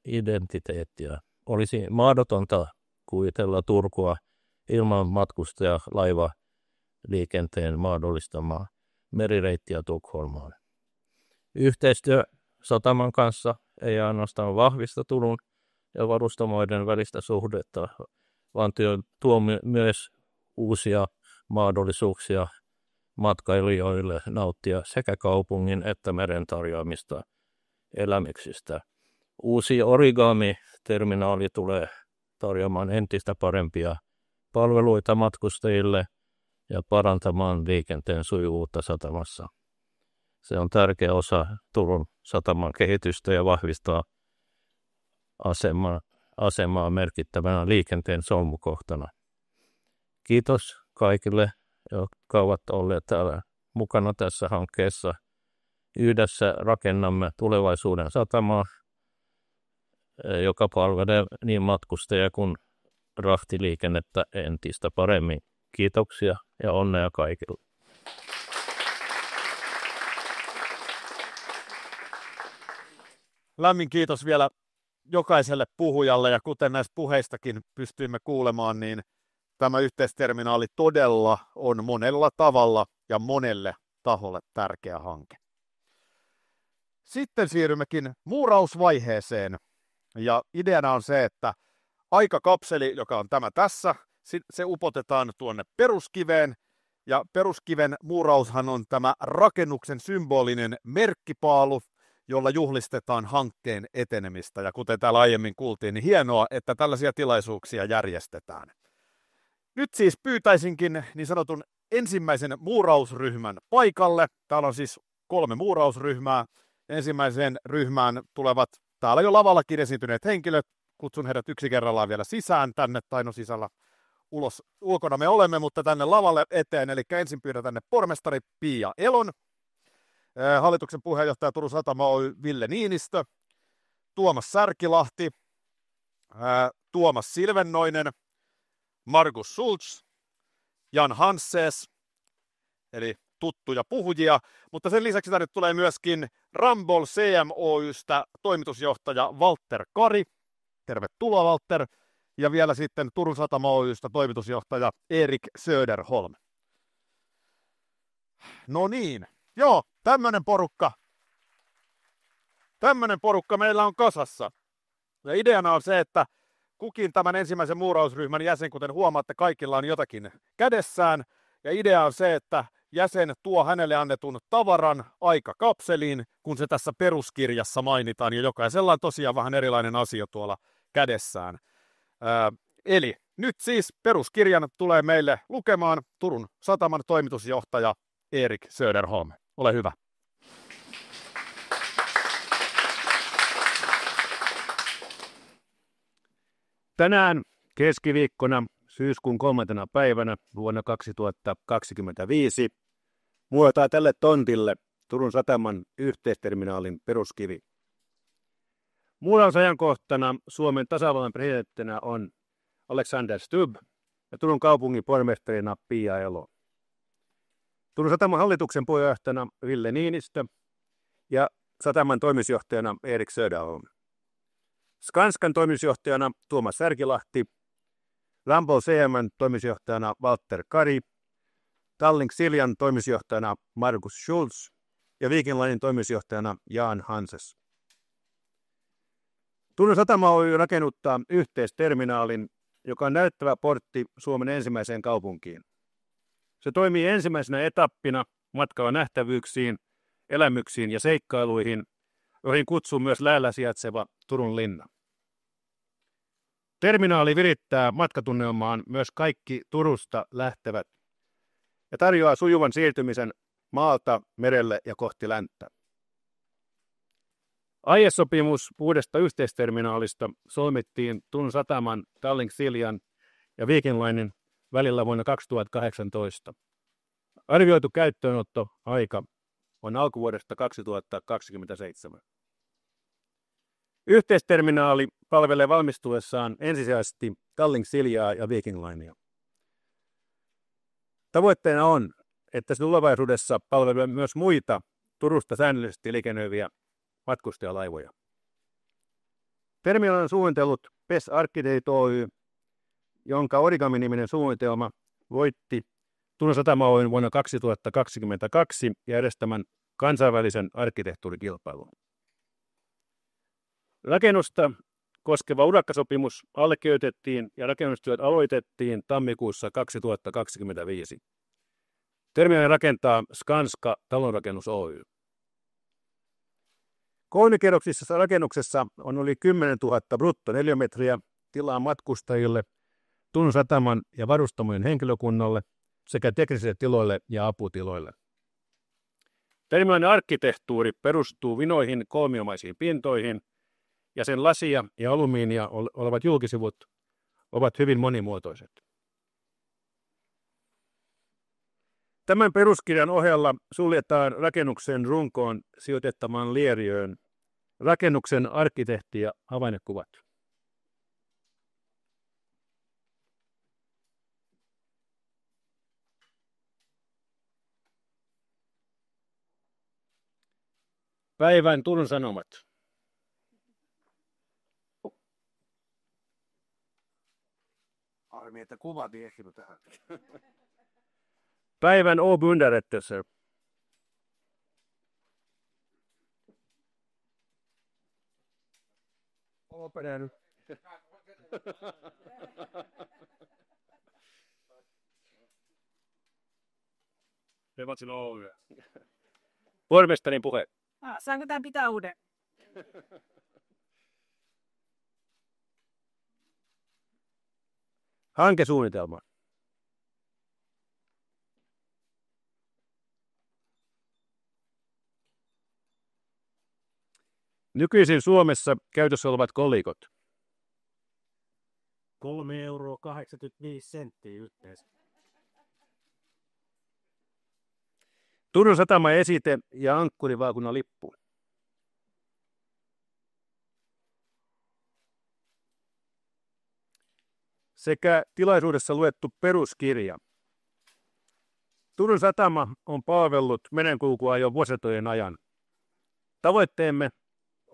identiteettiä. Olisi mahdotonta kuvitella Turkua ilman matkustajalaiva-liikenteen mahdollistamaa merireittiä Tukholmaan. Yhteistyö sataman kanssa ei ainoastaan vahvista Turun ja varustamoiden välistä suhdetta, vaan tuo myös uusia mahdollisuuksia matkailijoille nauttia sekä kaupungin että meren tarjoamista elämyksistä. Uusi origami-terminaali tulee tarjoamaan entistä parempia palveluita matkustajille ja parantamaan liikenteen sujuvuutta satamassa. Se on tärkeä osa Turun sataman kehitystä ja vahvistaa asemaa merkittävänä liikenteen solmukohtana. Kiitos kaikille, jotka ovat olleet täällä mukana tässä hankkeessa. Yhdessä rakennamme tulevaisuuden satamaa, joka palvelee niin matkustajia kuin rahtiliikennettä entistä paremmin. Kiitoksia ja onnea kaikille. Lämmin kiitos vielä jokaiselle puhujalle, ja kuten näistä puheistakin pystyimme kuulemaan, niin tämä yhteisterminaali todella on monella tavalla ja monelle taholle tärkeä hanke. Sitten siirrymmekin muurausvaiheeseen, ja ideana on se, että aikakapseli, joka on tämä tässä, se upotetaan tuonne peruskiveen, ja peruskiven muuraushan on tämä rakennuksen symbolinen merkkipaalu, jolla juhlistetaan hankkeen etenemistä. Ja kuten täällä aiemmin kuultiin, niin hienoa, että tällaisia tilaisuuksia järjestetään. Nyt siis pyytäisinkin niin sanotun ensimmäisen muurausryhmän paikalle. Täällä on siis 3 muurausryhmää. Ensimmäiseen ryhmään tulevat täällä jo lavallakin esiintyneet henkilöt. Kutsun heidät yksi kerrallaan vielä sisään tänne, tai no sisällä ulkona me olemme, mutta tänne lavalle eteen. Eli ensin pyydän tänne pormestari Pia Elon, hallituksen puheenjohtaja Turun Satama Oy Ville Niinistö, Tuomas Särkilahti, Tuomas Silvennoinen, Markus Schulz, Jan Hansses, eli tuttuja puhujia, mutta sen lisäksi tänne tulee myöskin Ramboll CM Oystä toimitusjohtaja Walter Kari. Tervetuloa Walter. Ja vielä sitten Turun Satama Oystä toimitusjohtaja Erik Söderholm. No niin, joo, tämmönen porukka meillä on kasassa. Ja ideana on se, että kukin tämän ensimmäisen muurausryhmän jäsen, kuten huomaatte, kaikilla on jotakin kädessään. Ja idea on se, että jäsen tuo hänelle annetun tavaran aikakapseliin, kun se tässä peruskirjassa mainitaan. Ja jokaisella on tosiaan vähän erilainen asia tuolla kädessään. Eli nyt siis peruskirjan tulee meille lukemaan Turun Sataman toimitusjohtaja Erik Söderholm. Ole hyvä. Tänään keskiviikkona syyskuun 3. päivänä vuonna 2025 muotaa tälle tontille Turun sataman yhteisterminaalin peruskivi. Muurausajankohtana Suomen tasavallan presidenttinä on Alexander Stubb ja Turun kaupungin pormestarina Pia Elo. Turun sataman hallituksen puheenjohtajana Ville Niinistö ja sataman toimitusjohtajana Erik Söderholm. Skanskan toimitusjohtajana Tuomas Särkilahti, Ramboll CM:n toimitusjohtajana Walter Kari, Tallink Siljan toimitusjohtajana Markus Schulz ja Viking Linen toimitusjohtajana Jan Hanses. Turun satama Oy rakennuttaa yhteisterminaalin, joka on näyttävä portti Suomen ensimmäiseen kaupunkiin. Se toimii ensimmäisenä etappina matkalla nähtävyyksiin, elämyksiin ja seikkailuihin, joihin kutsuu myös lähellä sijaitseva Turun linna. Terminaali virittää matkatunnelmaan myös kaikki Turusta lähtevät ja tarjoaa sujuvan siirtymisen maalta, merelle ja kohti länttä. Aiesopimus uudesta yhteisterminaalista solmittiin Turun sataman, Tallink Siljan ja Viking Linen välillä vuonna 2018. Arvioitu käyttöönottoaika on alkuvuodesta 2027. Yhteisterminaali palvelee valmistuessaan ensisijaisesti Tallink Siljaa ja Viking Linea. Tavoitteena on, että se tulevaisuudessa palvelee myös muita Turusta säännöllisesti liikennöiviä matkustajalaivoja. Terminaalin on suunnitellut PES Architect Oy, jonka Origami-niminen suunnitelma voitti Turun satama Oyn vuonna 2022 järjestämän kansainvälisen arkkitehtuurikilpailun. Rakennusta koskeva urakkasopimus allekirjoitettiin ja rakennustyöt aloitettiin tammikuussa 2025. Terminaalin rakentaa Skanska Talonrakennus Oy. Kolmikerroksisessa rakennuksessa on yli 10 000 bruttoneliömetriä tilaa matkustajille, Turun sataman ja varustamojen henkilökunnalle sekä teknisille tiloille ja aputiloille. Terminaalin arkkitehtuuri perustuu vinoihin kolmiomaisiin pintoihin ja sen lasia ja alumiinia olevat julkisivut ovat hyvin monimuotoiset. Tämän peruskirjan ohella suljetaan rakennuksen runkoon sijoitettamaan lieriöön rakennuksen arkkitehti- ja havainnekuvat. Päivän Turun Sanomat. Harmi, että kuvat ei ehtinyt tähän. Päivän Åby-underrättelse. Opener. Pormestarin puhe. Saanko tämän pitää uuden? Hankesuunnitelma. Nykyisin Suomessa käytössä olevat kolikot. 3,85 € yhteensä. Turun satama esite ja ankkurivaakunan lippu. Sekä tilaisuudessa luettu peruskirja. Turun satama on palvellut merenkulkua jo vuosisatojen ajan. Tavoitteemme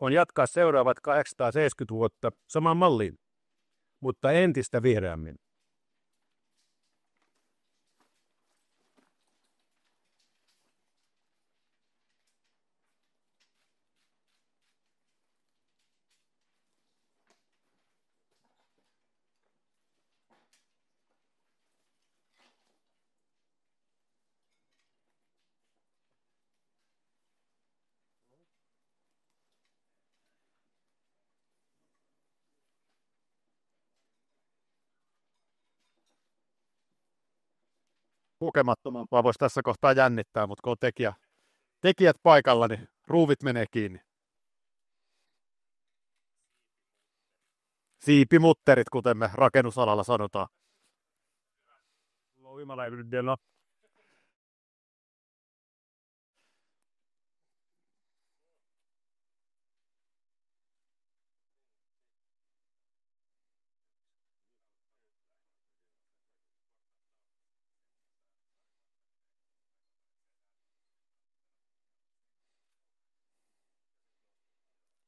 on jatkaa seuraavat 870 vuotta samaan malliin, mutta entistä vihreämmin. Lukemattomampaa voisi tässä kohtaa jännittää, mutta kun on tekijät paikalla, niin ruuvit menee kiinni. Siipimutterit, kuten me rakennusalalla sanotaan.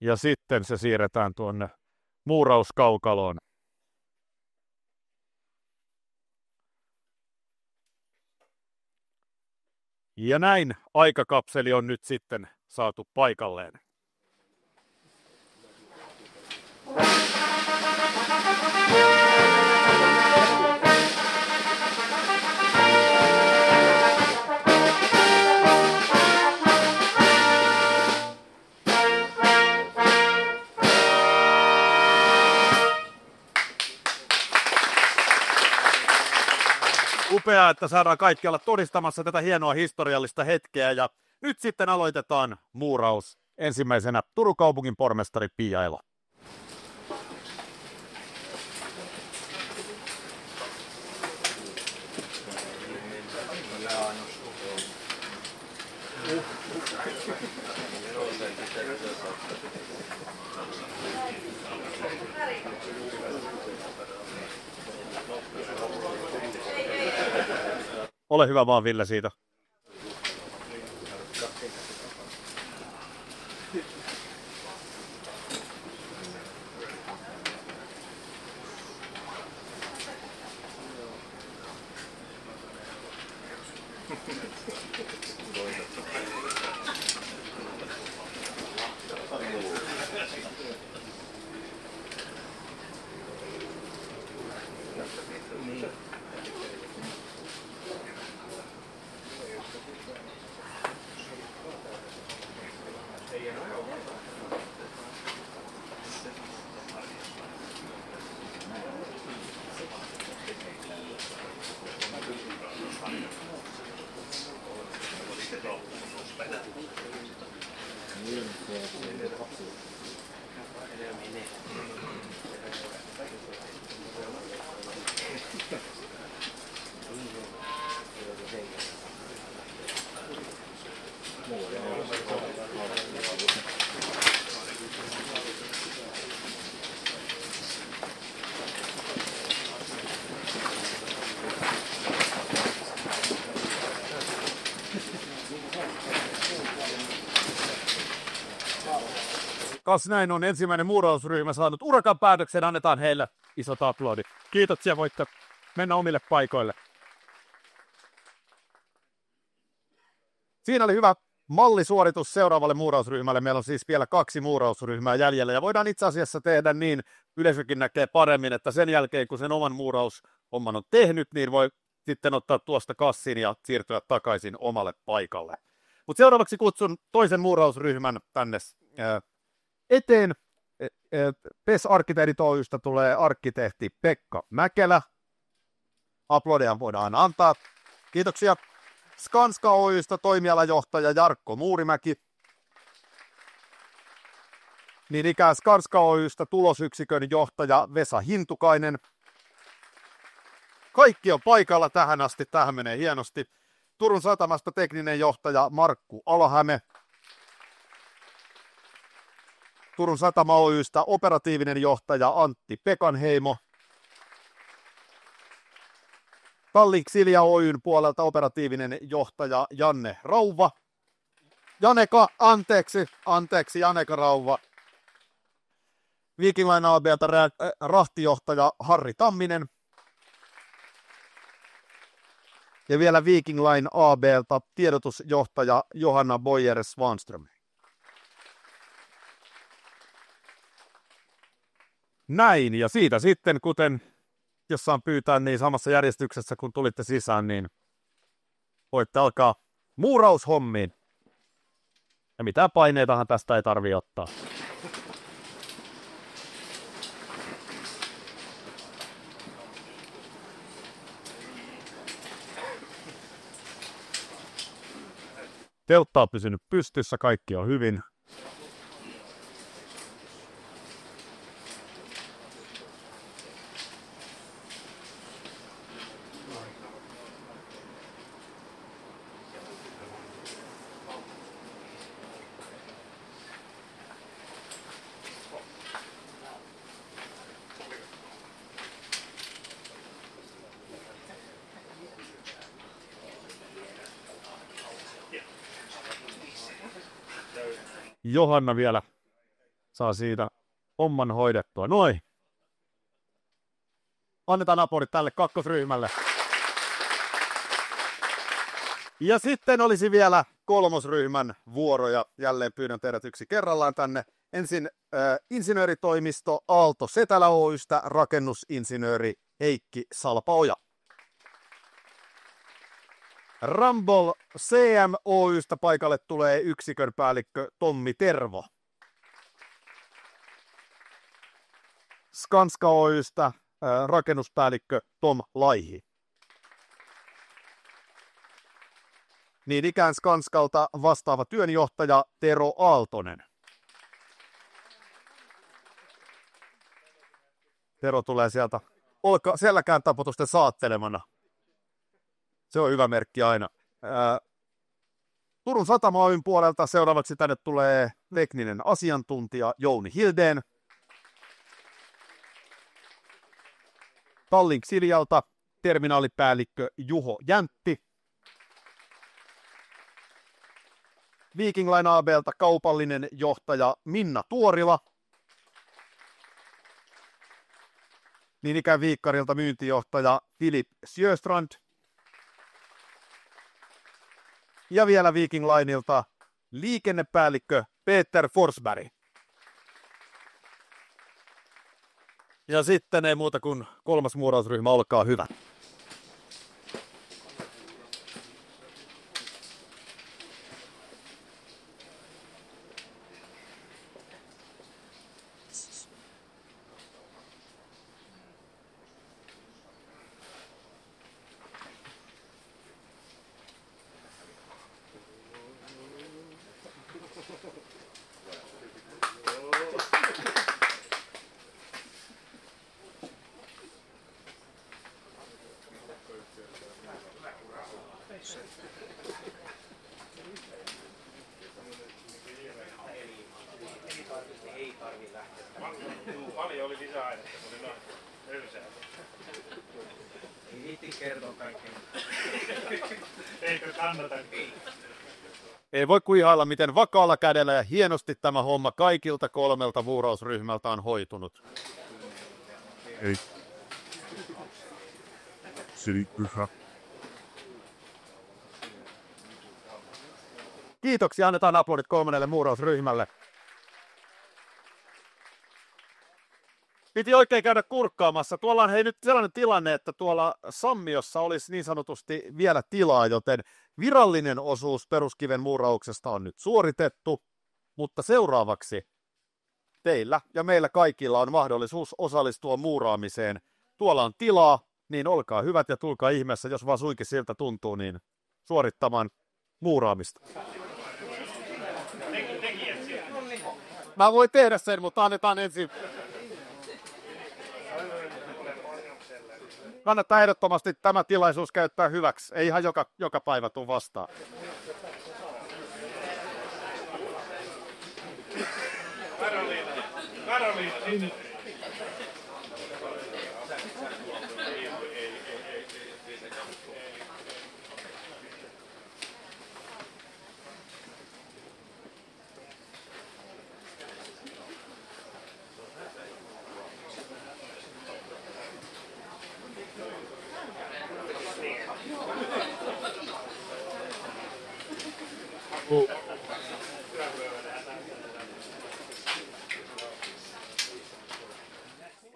Ja sitten se siirretään tuonne muurauskaukaloon. Ja näin aikakapseli on nyt sitten saatu paikalleen. Upeaa, että saadaan kaikki olla todistamassa tätä hienoa historiallista hetkeä. Ja nyt sitten aloitetaan muuraus. Ensimmäisenä Turun kaupungin pormestari Pia Elo. Ole hyvä vaan, Ville, siitä. Kas näin on ensimmäinen muurausryhmä saanut urakan päätöksen. Annetaan heille isot aplodit. Kiitos ja voitte mennä omille paikoille. Siinä oli hyvä mallisuoritus seuraavalle muurausryhmälle. Meillä on siis vielä 2 muurausryhmää jäljellä. Ja voidaan itse asiassa tehdä niin, yleisökin näkee paremmin, että sen jälkeen kun sen oman muuraushomman on tehnyt, niin voi sitten ottaa tuosta kassin ja siirtyä takaisin omalle paikalle. Mutta seuraavaksi kutsun toisen muurausryhmän tänne eteen. PES Arkkitehdit Oy:stä tulee arkkitehti Pekka Mäkelä. Aplodeja voidaan antaa. Kiitoksia. Skanska Oy:stä toimialajohtaja Jarkko Muurimäki. Niin ikään Skanska Oy:stä tulosyksikön johtaja Vesa Hintukainen. Kaikki on paikalla tähän asti. Tähän menee hienosti. Turun Satamasta tekninen johtaja Markku Alahäme. Turun Satama Oy:stä operatiivinen johtaja Antti Pekanheimo. Tallink Silja Oyn puolelta operatiivinen johtaja Janne Rauva. Janeka Rauva. Viking Line AB:ltä rahtijohtaja Harri Tamminen. Ja vielä Viking Line AB:lta tiedotusjohtaja Johanna Boyer Svanström. Näin, ja siitä sitten, kuten jos saan pyytää, niin samassa järjestyksessä kun tulitte sisään, niin voitte alkaa muuraushommiin. Ja mitään paineitahan tästä ei tarvitse ottaa. Teltta on pysynyt pystyssä, kaikki on hyvin. Johanna vielä saa siitä homman hoidettua. Noin. Annetaan aplodit tälle kakkosryhmälle. Ja sitten olisi vielä kolmosryhmän vuoro ja jälleen pyydän teidät yksi kerrallaan tänne. Ensin insinööritoimisto Aalto Setälä Oy:stä rakennusinsinööri Heikki Salpaoja. Ramboll CM Oy:stä paikalle tulee yksikön päällikkö Tommi Tervo. Skanska Oy:stä rakennuspäällikkö Tom Laihi. Niin ikään Skanskalta vastaava työnjohtaja Tero Aaltonen. Tero tulee sieltä selkään taputusten saattelemana. Se on hyvä merkki aina. Turun Satama Oy:n puolelta seuraavaksi tänne tulee tekninen asiantuntija Jouni Hildén. Tallink Siljalta terminaalipäällikkö Juho Jäntti. Viking Line AB:lta kaupallinen johtaja Minna Tuorila. Niin ikään Viikkarilta myyntijohtaja Filip Sjöstrand. Ja vielä Viking Lineilta liikennepäällikkö Peter Forsberg. Ja sitten ei muuta kuin kolmas muurausryhmä, olkaa hyvä. Paljon oli lisäainetta, se oli noin löysää. Ei viitti kertoa kaikkea. Eikö kannata? Ei voi kuihailla, miten vakaalla kädellä ja hienosti tämä homma kaikilta kolmelta muurausryhmältä on hoitunut. Ei. Pyhä. Kiitoksia, annetaan aplodit kolmannelle muurausryhmälle. Piti oikein käydä kurkkaamassa. Tuolla on nyt sellainen tilanne, että tuolla Sammiossa olisi niin sanotusti vielä tilaa, joten virallinen osuus peruskiven muurauksesta on nyt suoritettu, mutta seuraavaksi teillä ja meillä kaikilla on mahdollisuus osallistua muuraamiseen. Tuolla on tilaa, niin olkaa hyvät ja tulkaa ihmeessä, jos vaan suinkin siltä tuntuu, niin suorittamaan muuraamista. Mä voin tehdä sen, mutta annetaan ensin. Kannattaa ehdottomasti tämä tilaisuus käyttää hyväksi. Ei ihan joka päivä tule vastaan. Karoliina, sinne.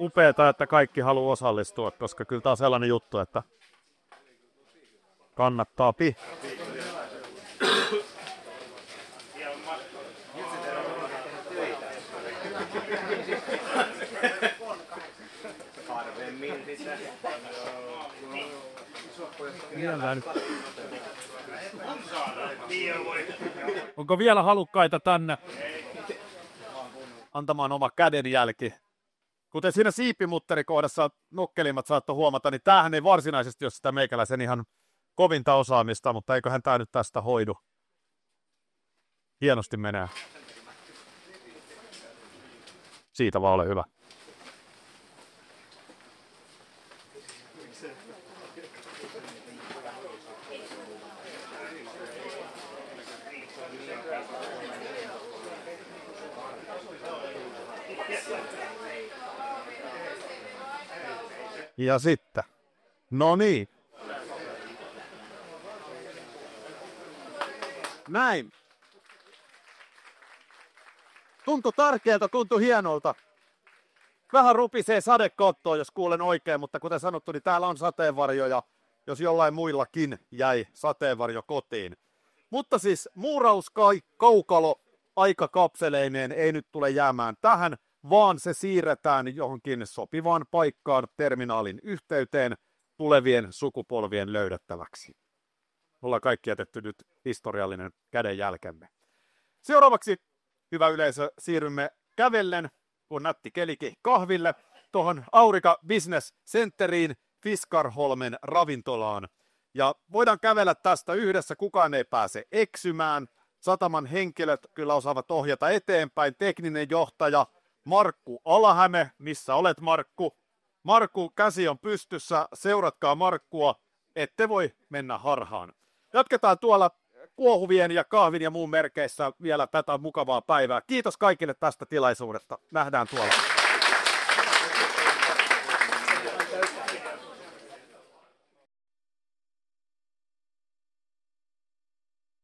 Upeeta, että kaikki haluaa osallistua, koska kyllä tämä on sellainen juttu, että kannattaa Onko vielä halukkaita tänne antamaan oma kädenjälki? Kuten siinä siipimutterikohdassa nokkelimmat saattoi huomata, niin tämähän ei varsinaisesti ole sitä meikäläisen ihan kovinta osaamista, mutta eiköhän tämä nyt tästä hoidu. Hienosti menee. Siitä vaan ole hyvä. Ja sitten. No niin. Näin. Tuntui tärkeältä, tuntui hienolta. Vähän rupisee sadekattoon, jos kuulen oikein, mutta kuten sanottu, niin täällä on sateenvarjoja, jos jollain muillakin jäi sateenvarjo kotiin. Mutta siis muurauskaukalo aikakapseleineen ei nyt tule jäämään tähän, vaan se siirretään johonkin sopivaan paikkaan terminaalin yhteyteen tulevien sukupolvien löydettäväksi. Ollaan kaikki jätetty nyt historiallinen kädenjälkemme. Seuraavaksi, hyvä yleisö, siirrymme kävellen, kun nätti kelikin kahville, tuohon Aurika Business Centeriin, Fiskarholmen ravintolaan. Ja voidaan kävellä tästä yhdessä, kukaan ei pääse eksymään. Sataman henkilöt kyllä osaavat ohjata eteenpäin. Tekninen johtaja Markku Alahäme, missä olet Markku? Markku, käsi on pystyssä, seuratkaa Markkua, ette voi mennä harhaan. Jatketaan tuolla kuohuvien ja kahvin ja muun merkeissä vielä tätä mukavaa päivää. Kiitos kaikille tästä tilaisuudesta. Nähdään tuolla.